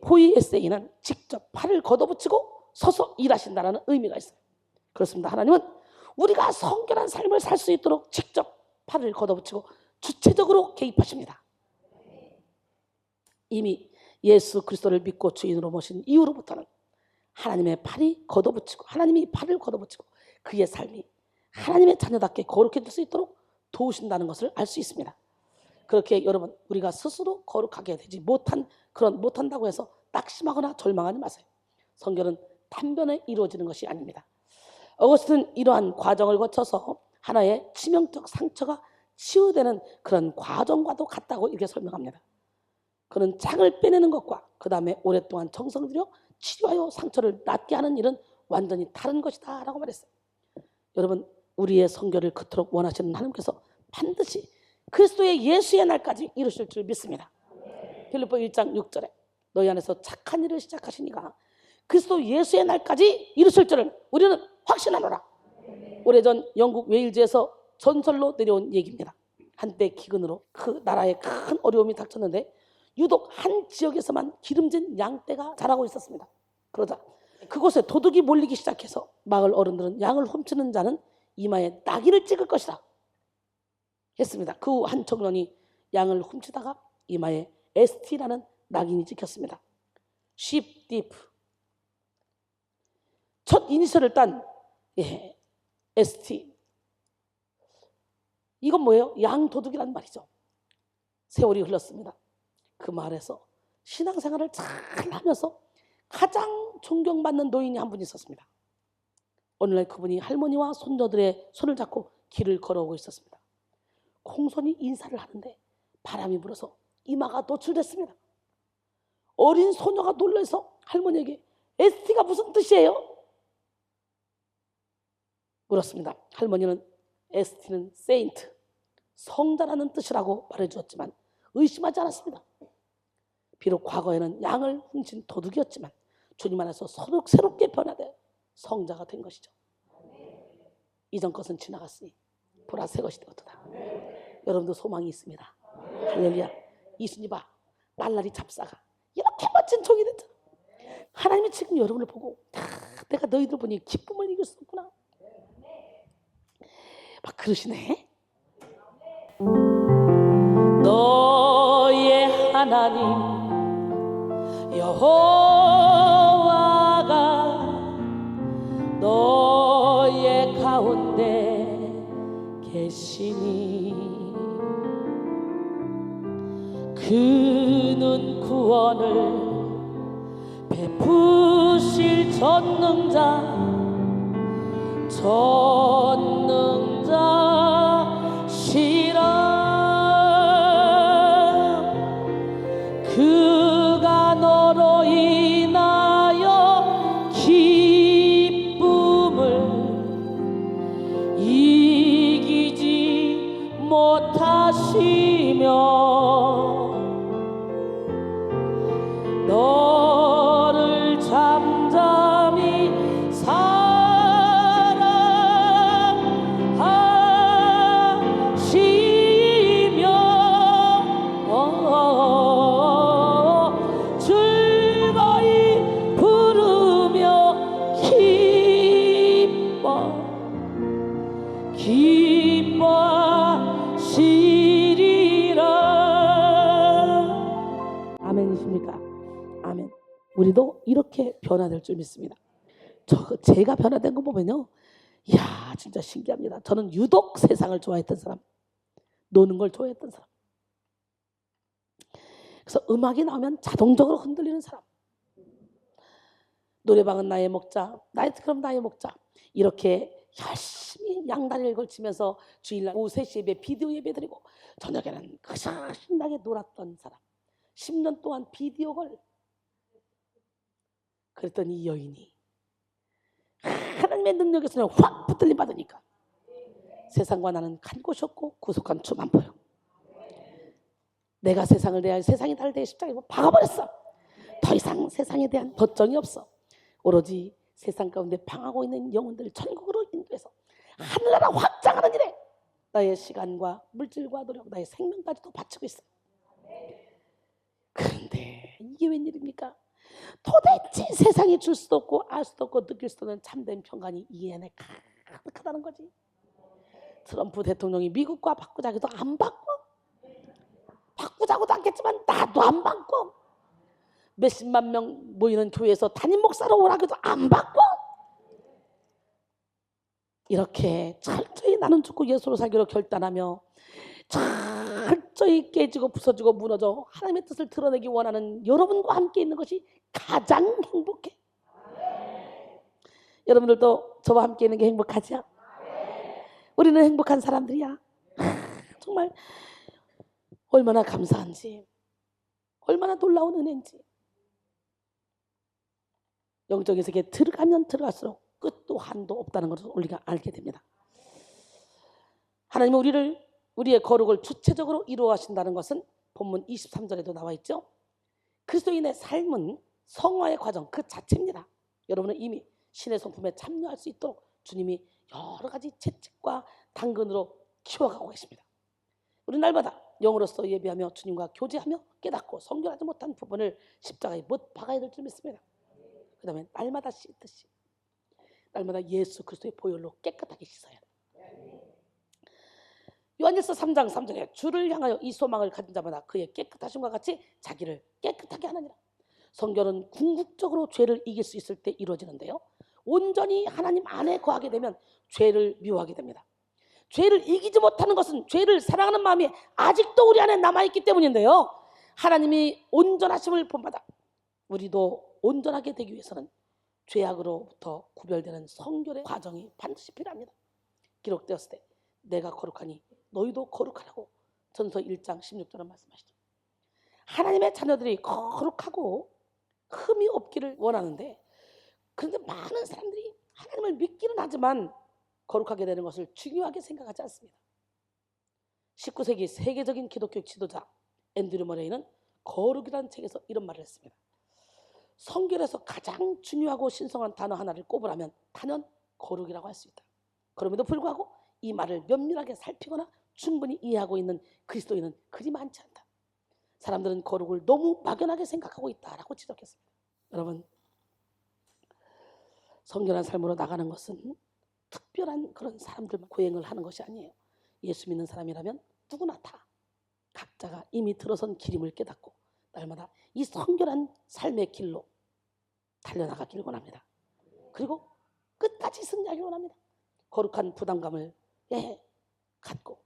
포이에세이는 직접 팔을 걷어붙이고 서서 일하신다는 의미가 있어요. 그렇습니다. 하나님은 우리가 성결한 삶을 살 수 있도록 직접 팔을 걷어붙이고 주체적으로 개입하십니다. 이미 예수 그리스도를 믿고 주인으로 모신 이후로부터는 하나님의 팔이 걷어붙이고 하나님이 팔을 걷어붙이고 그의 삶이 하나님의 자녀답게 거룩해질 수 있도록 도우신다는 것을 알 수 있습니다. 그렇게 여러분 우리가 스스로 거룩하게 되지 못한다고 해서 낙심하거나 절망하지 마세요. 성결은 단번에 이루어지는 것이 아닙니다. 어거스틴은 이러한 과정을 거쳐서 하나의 치명적 상처가 치유되는 그런 과정과도 같다고 이렇게 설명합니다. 그는 창을 빼내는 것과 그 다음에 오랫동안 정성을 들여 치료하여 상처를 낫게 하는 일은 완전히 다른 것이다 라고 말했어요. 여러분 우리의 성결을 그토록 원하시는 하나님께서 반드시 그리스도의 예수의 날까지 이루실 줄 믿습니다. 빌립보 1장 6절에 너희 안에서 착한 일을 시작하시니가 그리스도 예수의 날까지 이루실 줄을 우리는 확신하노라. 오래전 영국 웨일즈에서 전설로 내려온 얘기입니다. 한때 기근으로 그 나라에 큰 어려움이 닥쳤는데 유독 한 지역에서만 기름진 양떼가 자라고 있었습니다. 그러자 그곳에 도둑이 몰리기 시작해서 마을 어른들은 양을 훔치는 자는 이마에 낙인을 찍을 것이다 했습니다. 그 후 한 청년이 양을 훔치다가 이마에 ST라는 낙인이 찍혔습니다. Sheep Thief. 첫 이니셜을 딴 ST. 이건 뭐예요? 양도둑이란 말이죠. 세월이 흘렀습니다. 그 마을에서 신앙생활을 잘 하면서 가장 존경받는 노인이 한 분 있었습니다. 어느 날 그분이 할머니와 손녀들의 손을 잡고 길을 걸어오고 있었습니다. 공손히 인사를 하는데 바람이 불어서 이마가 노출됐습니다. 어린 소녀가 놀라서 할머니에게 ST가 무슨 뜻이에요? 물었습니다. 할머니는 ST는 세인트, 성자라는 뜻이라고 말해주었지만 의심하지 않았습니다. 비록 과거에는 양을 훔친 도둑이었지만 주님 안에서 새롭게 변화돼 성자가 된 것이죠. 이전 것은 지나갔으니 보라 새 것이 되었도다. 여러분도 소망이 있습니다. 할렐루야. 이순이 봐, 날라리 잡사가 이렇게 멋진 종이 됐잖아. 하나님이 지금 여러분을 보고 내가 너희들 보니 기쁨을 이길 수 없구나 막 그러시네. 너의 하나님 여호와가 너의 가운데 계시니 그는 구원을 베푸실 전능자시라. 그가 너로 인하여 기쁨을 이기지 못하시며 너를 잠잠히 사랑하시며 즐거이 부르며 기뻐하시리라. 아멘이십니까? 아멘. 우리도 이렇게 변화될 줄 믿습니다. 제가 변화된 거 보면요, 이야 진짜 신기합니다. 저는 유독 세상을 좋아했던 사람, 노는 걸 좋아했던 사람, 그래서 음악이 나오면 자동적으로 흔들리는 사람, 노래방은 나의 목자, 나이트클럽 나의 목자, 이렇게 열심히 양다리를 걸치면서 주일날 오후 3시 예배, 비디오 예배 드리고 저녁에는 그저 신나게 놀았던 사람, 10년 동안 비디오걸. 그랬더니 이 여인이 하나님의 하나님의 능력에서는 확 붙들림 받으니까 세상과 나는 간 곳이 없고 구속한 주만 보여. 내가 세상을 대하여 세상이 나를 대해 십자가에 박아버렸어. 더 이상 세상에 대한 걱정이 없어. 오로지 세상 가운데 방하고 있는 영혼들을 천국으로 인도해서 하늘나라 확장하는 일에 나의 시간과 물질과 노력, 나의 생명까지도 바치고 있어. 그런데 이게 웬일입니까? 도대체 세상이 줄 수도 없고 알 수도 없고 느낄 수도 없는 참된 평강이 이 안에 가득하다는 거지. 트럼프 대통령이 미국과 바꾸자 해도 안 바꿔. 바꾸자고도 않겠지만 나도 안 바꿔. 몇십만 명 모이는 교회에서 담임 목사로 오라고 해도 안 바꿔. 이렇게 철저히 나는 죽고 예수로 살기로 결단하며 철저히 깨지고 부서지고 무너져 하나님의 뜻을 드러내기 원하는 여러분과 함께 있는 것이 가장 행복해. 여러분들도 저와 함께 있는 게 행복하죠? 우리는 행복한 사람들이야. 정말 얼마나 감사한지, 얼마나 놀라운 은혜인지. 영적인 세계에 들어가면 들어갈수록 끝도 한도 없다는 것을 우리가 알게 됩니다. 하나님은 우리의 거룩을 주체적으로 이루어 하신다는 것은 본문 23절에도 나와 있죠. 그리스도인의 삶은 성화의 과정 그 자체입니다. 여러분은 이미 신의 성품에 참여할 수 있도록 주님이 여러 가지 채찍과 당근으로 키워가고 계십니다. 우리 날마다 영으로서 예배하며 주님과 교제하며 깨닫고 성결하지 못한 부분을 십자가에 못 박아야 될 줄 믿습니다. 그 다음에 날마다 씻듯이 날마다 예수 그리스도의 보혈로 깨끗하게 씻어야 해요. 요한일서 3장 3절에 주를 향하여 이 소망을 가진 자마다 그의 깨끗하심과 같이 자기를 깨끗하게 하느니라. 성결은 궁극적으로 죄를 이길 수 있을 때 이루어지는데요, 온전히 하나님 안에 거하게 되면 죄를 미워하게 됩니다. 죄를 이기지 못하는 것은 죄를 사랑하는 마음이 아직도 우리 안에 남아있기 때문인데요, 하나님이 온전하심을 본받아 우리도 온전하게 되기 위해서는 죄악으로부터 구별되는 성결의 과정이 반드시 필요합니다. 기록되었을 때 내가 거룩하니 너희도 거룩하라고 전서 1장 16절은 말씀하시죠. 하나님의 자녀들이 거룩하고 흠이 없기를 원하는데, 그런데 많은 사람들이 하나님을 믿기는 하지만 거룩하게 되는 것을 중요하게 생각하지 않습니다. 19세기 세계적인 기독교 지도자 앤드류 머레이는 거룩이라는 책에서 이런 말을 했습니다. 성결에서 가장 중요하고 신성한 단어 하나를 꼽으라면 단연 거룩이라고 할 수 있다. 그럼에도 불구하고 이 말을 면밀하게 살피거나 충분히 이해하고 있는 그리스도인은 그리 많지 않다. 사람들은 거룩을 너무 막연하게 생각하고 있다라고 지적했습니다. 여러분, 성결한 삶으로 나가는 것은 특별한 그런 사람들만 고행을 하는 것이 아니에요. 예수 믿는 사람이라면 누구나 다 각자가 이미 들어선 길임을 깨닫고 날마다 이 성결한 삶의 길로 달려나가기를 원합니다. 그리고 끝까지 승리하기를 원합니다. 거룩한 부담감을 갖고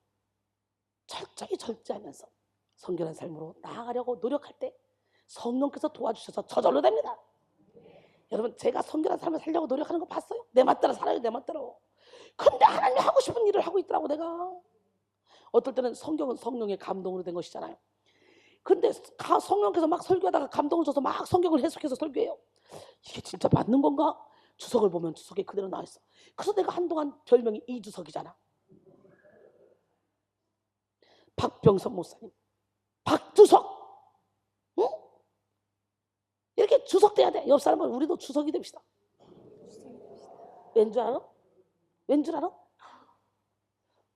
철저히 절제하면서 성결한 삶으로 나아가려고 노력할 때 성령께서 도와주셔서 저절로 됩니다. 여러분, 제가 성결한 삶을 살려고 노력하는 거 봤어요? 내 맛대로 살아요, 내 맛대로. 근데 하나님이 하고 싶은 일을 하고 있더라고. 내가 어떨 때는 성경은 성령의 감동으로 된 것이잖아요. 근데 성령께서 막 설교하다가 감동을 줘서 막 성경을 해석해서 설교해요. 이게 진짜 맞는 건가? 주석을 보면 주석에 그대로 나와있어. 그래서 내가 한동안 별명이 이주석이잖아. 박병석 목사님, 박주석, 응? 이렇게 주석돼야 돼. 옆 사람은 우리도 주석이 됩시다. 왠 줄 알아? 왠 줄 알아?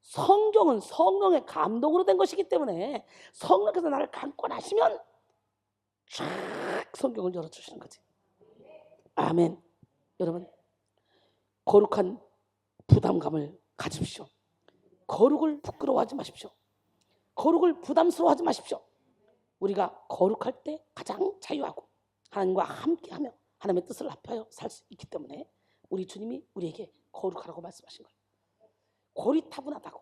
성경은 성령의 감동으로 된 것이기 때문에 성령께서 나를 감고 나시면 쫙 성경을 열어주시는 거지. 아멘. 여러분, 거룩한 부담감을 가지십시오. 거룩을 부끄러워하지 마십시오. 거룩을 부담스러워하지 마십시오. 우리가 거룩할 때 가장 자유하고 하나님과 함께하며 하나님의 뜻을 합하여 살 수 있기 때문에 우리 주님이 우리에게 거룩하라고 말씀하신 거예요. 고리타분하다고.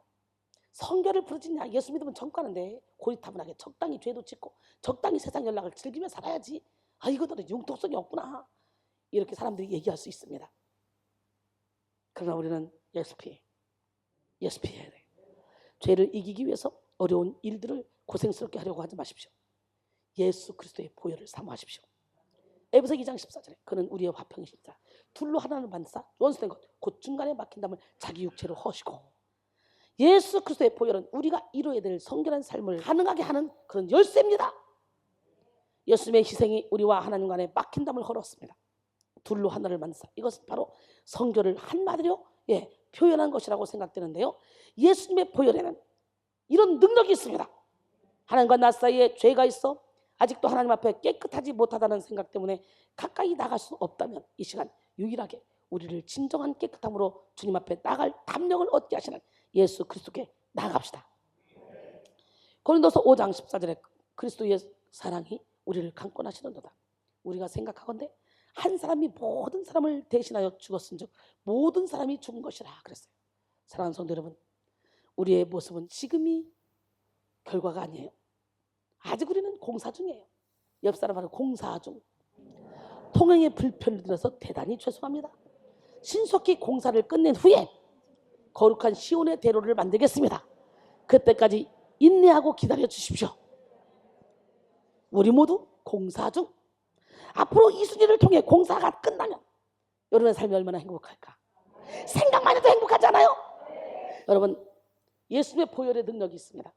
성결을 부르짖냐? 예수 믿으면 전과하는데 고리타분하게 적당히 죄도 짓고 적당히 세상 연락을 즐기며 살아야지. 아, 이거들은 융통성이 없구나. 이렇게 사람들이 얘기할 수 있습니다. 그러나 우리는 예수 피해야 돼. 죄를 이기기 위해서 어려운 일들을 고생스럽게 하려고 하지 마십시오. 예수 그리스도의 보혈을 사모하십시오. 에베소 2장 14절에 그는 우리의 화평이시다. 둘로 하나는 반사 원수된 것 곧 중간에 막힌 담을 자기 육체로 허시고 예수 그리스도의 보혈은 우리가 이루어야 될 성결한 삶을 가능하게 하는 그런 열쇠입니다. 예수님의 희생이 우리와 하나님 간에 막힌 담을 헐었습니다. 둘로 하나를 만드사. 이것은 바로 성결을 한마디로 표현한 것이라고 생각되는데요. 예수님의 보혈에는 이런 능력이 있습니다. 하나님과 나 사이에 죄가 있어 아직도 하나님 앞에 깨끗하지 못하다는 생각 때문에 가까이 나갈 수 없다면 이 시간 유일하게 우리를 진정한 깨끗함으로 주님 앞에 나갈 담력을 얻게 하시는 예수 그리스도께 나갑시다. 고린도서 5장 14절에 그리스도의 사랑이 우리를 강권하시는도다. 우리가 생각하건대 한 사람이 모든 사람을 대신하여 죽었은즉 모든 사람이 죽은 것이라 그랬어요. 사랑하는 성도 여러분, 우리의 모습은 지금이 결과가 아니에요. 아직 우리는 공사 중이에요. 옆 사람하고 공사 중. 통행에 불편을 들어서 대단히 죄송합니다. 신속히 공사를 끝낸 후에 거룩한 시온의 대로를 만들겠습니다. 그때까지 인내하고 기다려 주십시오. 우리 모두 공사 중. 앞으로 이 순위를 통해 공사가 끝나면 여러분의 삶이 얼마나 행복할까. 생각만 해도 행복하잖아요. 여러분, 예수님의 보혈의 능력이 있습니다.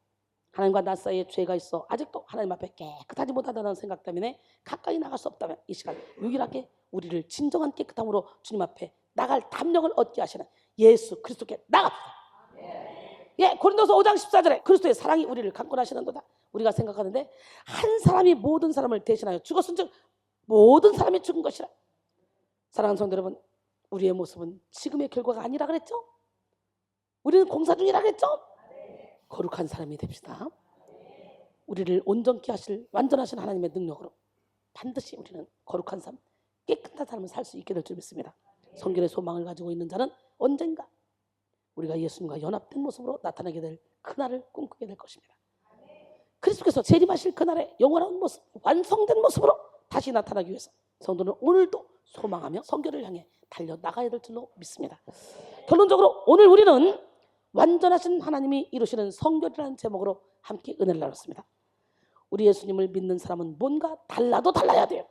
하나님과 나 사이에 죄가 있어 아직도 하나님 앞에 깨끗하지 못하다는 생각 때문에 가까이 나갈 수 없다면 이 시간 유일하게 우리를 진정한 깨끗함으로 주님 앞에 나갈 담력을 얻게 하시는 예수 그리스도께 나갑시다. 고린도서 5장 14절에 그리스도의 사랑이 우리를 강권하시는도다. 우리가 생각하는데 한 사람이 모든 사람을 대신하여 죽었은즉 모든 사람이 죽은 것이라. 사랑하는 성도 여러분, 우리의 모습은 지금의 결과가 아니라 그랬죠? 우리는 공사 중이라 그랬죠? 거룩한 사람이 됩시다. 우리를 온전케 하실 완전하신 하나님의 능력으로 반드시 우리는 거룩한 삶, 깨끗한 삶을 살 수 있게 될 줄 믿습니다. 성결의 소망을 가지고 있는 자는 언젠가 우리가 예수님과 연합된 모습으로 나타나게 될 그날을 꿈꾸게 될 것입니다. 그리스도께서 재림하실 그날의 영원한 모습, 완성된 모습으로 다시 나타나기 위해서 성도는 오늘도 소망하며 성결을 향해 달려나가야 될 줄로 믿습니다. 결론적으로 오늘 우리는 완전하신 하나님이 이루시는 성결이라는 제목으로 함께 은혜를 나눴습니다. 우리 예수님을 믿는 사람은 뭔가 달라도 달라야 돼요.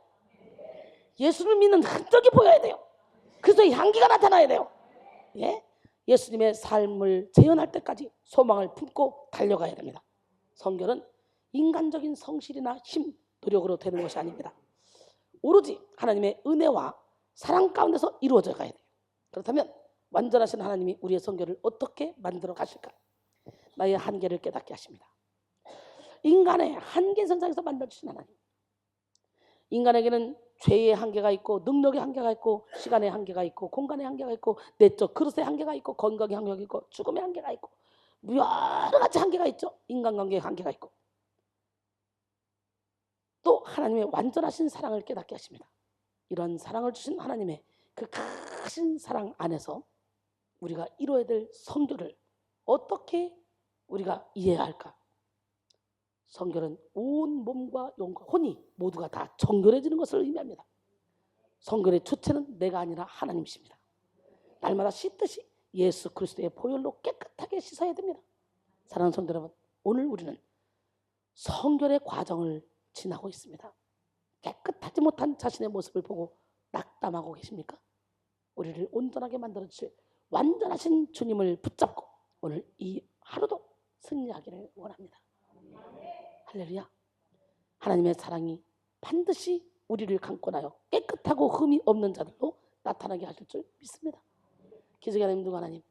예수님을 믿는 흔적이 보여야 돼요. 그리스도의 향기가 나타나야 돼요. 예수님의 삶을 재현할 때까지 소망을 품고 달려가야 됩니다. 성결은 인간적인 성실이나 힘, 노력으로 되는 것이 아닙니다. 오로지 하나님의 은혜와 사랑 가운데서 이루어져 가야 돼요. 그렇다면 완전하신 하나님이 우리의 성결을 어떻게 만들어 가실까? 나의 한계를 깨닫게 하십니다. 인간의 한계 선상에서 만들어주신 하나님. 인간에게는 죄의 한계가 있고 능력의 한계가 있고 시간의 한계가 있고 공간의 한계가 있고 내적 그릇의 한계가 있고 건강의 한계가 있고 죽음의 한계가 있고 여러 가지 한계가 있죠. 인간관계의 한계가 있고 또 하나님의 완전하신 사랑을 깨닫게 하십니다. 이런 사랑을 주신 하나님의 그 크신 사랑 안에서 우리가 이루어야 될 성결을 어떻게 우리가 이해해야 할까? 성결은 온 몸과 영과 혼이 모두가 다 정결해지는 것을 의미합니다. 성결의 주체는 내가 아니라 하나님이십니다. 날마다 씻듯이 예수 그리스도의 보혈로 깨끗하게 씻어야 됩니다. 사랑하는 성도 여러분, 오늘 우리는 성결의 과정을 지나고 있습니다. 깨끗하지 못한 자신의 모습을 보고 낙담하고 계십니까? 우리를 온전하게 만들어주실 완전하신 주님을 붙잡고 오늘 이 하루도 승리하기를 원합니다. 할렐루야. 하나님의 사랑이 반드시 우리를 강권하여 깨끗하고 흠이 없는 자들로 나타나게 하실 줄 믿습니다. 기적의 하나님 누구 하나님?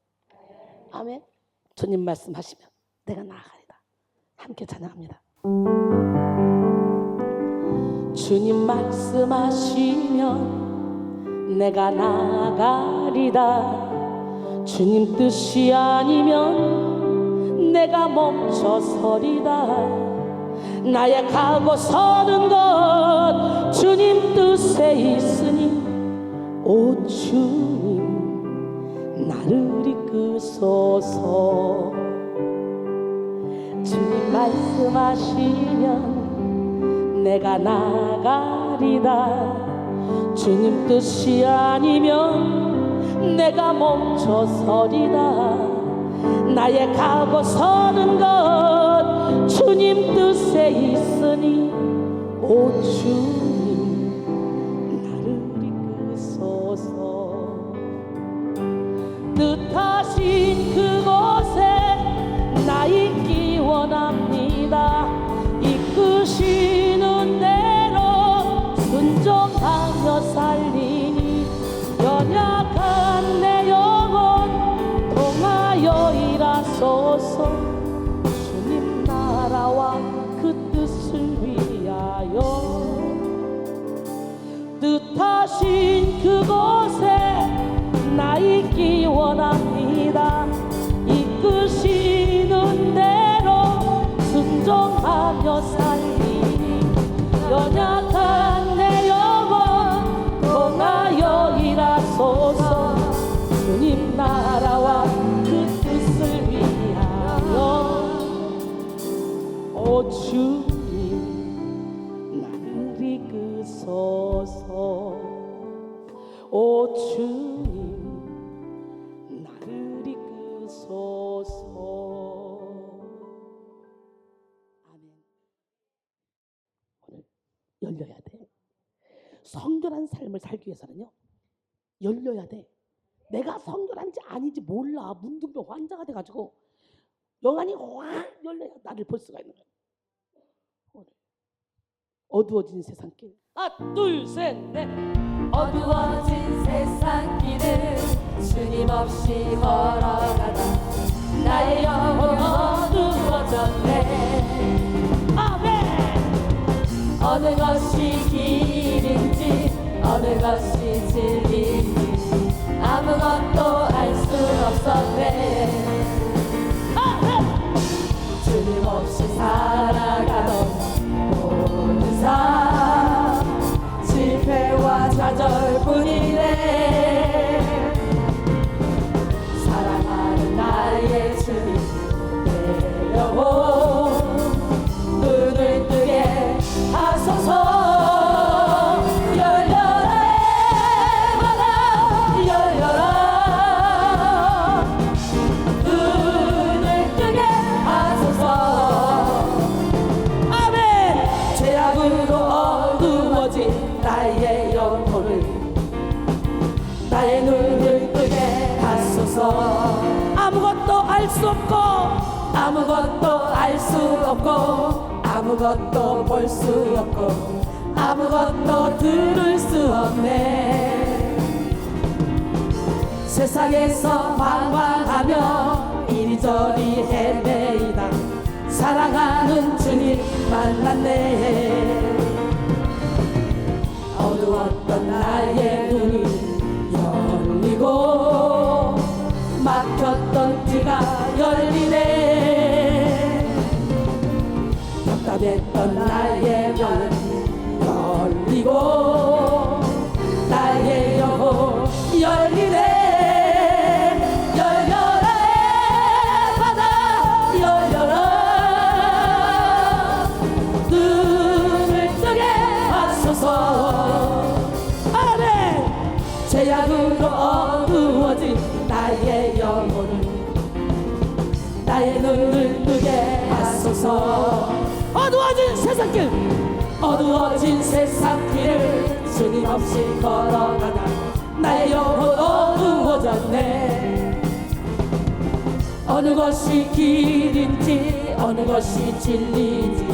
아멘. 주님 말씀하시면 내가 나아가리다. 함께 찬양합니다. 주님 말씀하시면 내가 나아가리다. 주님 뜻이 아니면 내가 멈춰서리다. 나의 가고 서는 것 주님 뜻에 있으니 오 주님 나를 이끄소서. 주님 말씀하시면 내가 나가리다. 주님 뜻이 아니면 내가 멈춰서리다. 나의 가고 서는 것 주님 뜻에 있으니 오 주님 뜻하신 그곳에 나 있기 원합니다. 이끄시는 대로 순종하며 살리니 연약한 내 영혼 통하여 일하소서. 주님 나라와 그 뜻을 위하여 뜻하신 그곳에 나 있기 원합니다. 이끄시는 대로 순종하며 살리니 연약한 내 영혼 통하여 일하소서. 주님 나라와 그 뜻을 위하여 오 주님 나를 이끄소서. 오 주님 나를 이끄소서. 아멘. 오늘 열려야 돼. 성결한 삶을 살기 위해서는요 열려야 돼. 내가 성결한지 아닌지 몰라. 문둥병 환자가 돼가지고 영안이 확 열려야 나를 볼 수가 있는 거야. 오늘 어두워진 세상길 하나 둘 셋 넷. 어두워진 세상 길을 주님 없이 걸어가다 나의 영혼 어두워졌네. 아멘. 어느 것이 길인지 어느 것이 진리인지 아무것도 알 수 없었네. 주님 없이 살아가던 모든 삶 실패와 좌절뿐이네. 사랑하는 나의 주님 내 영혼 눈을 뜨게 하소서. 열려라 바다 열려라 눈을 뜨게 하소서. 아멘. 죄악으로 어두워진 나의 영혼을 나의 눈을 뜨게 하소서. 아무것도 알 수 없고 아무것도 알 수 없고 아무것도 볼 수 없고 아무것도 들을 수 없네. 세상에서 방황하며 이리저리 헤매이다 사랑하는 주님 만났네. 어두웠던 나의 눈이 열리고 막혔던 귀가 열리네. 답답했던 나의 마음이 열리고 나의 영혼 열리네. 열려라 바다 열려라 눈을 뜨게 하소서. 아멘. 죄악으로 어두워진 나의 영혼을 나의 눈을 뜨게 하소서. 어두워진 세상길 어두워진 세상길을 주님 없이 걸어가다 나의 영혼 어두워졌네. 어느 것이 길인지 어느 것이 진리인지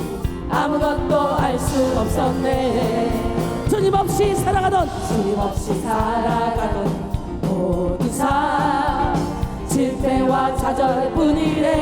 아무것도 알 수 없었네. 주님 없이 살아가던 주님 없이 살아가던 모든 삶 실패와 좌절뿐이래.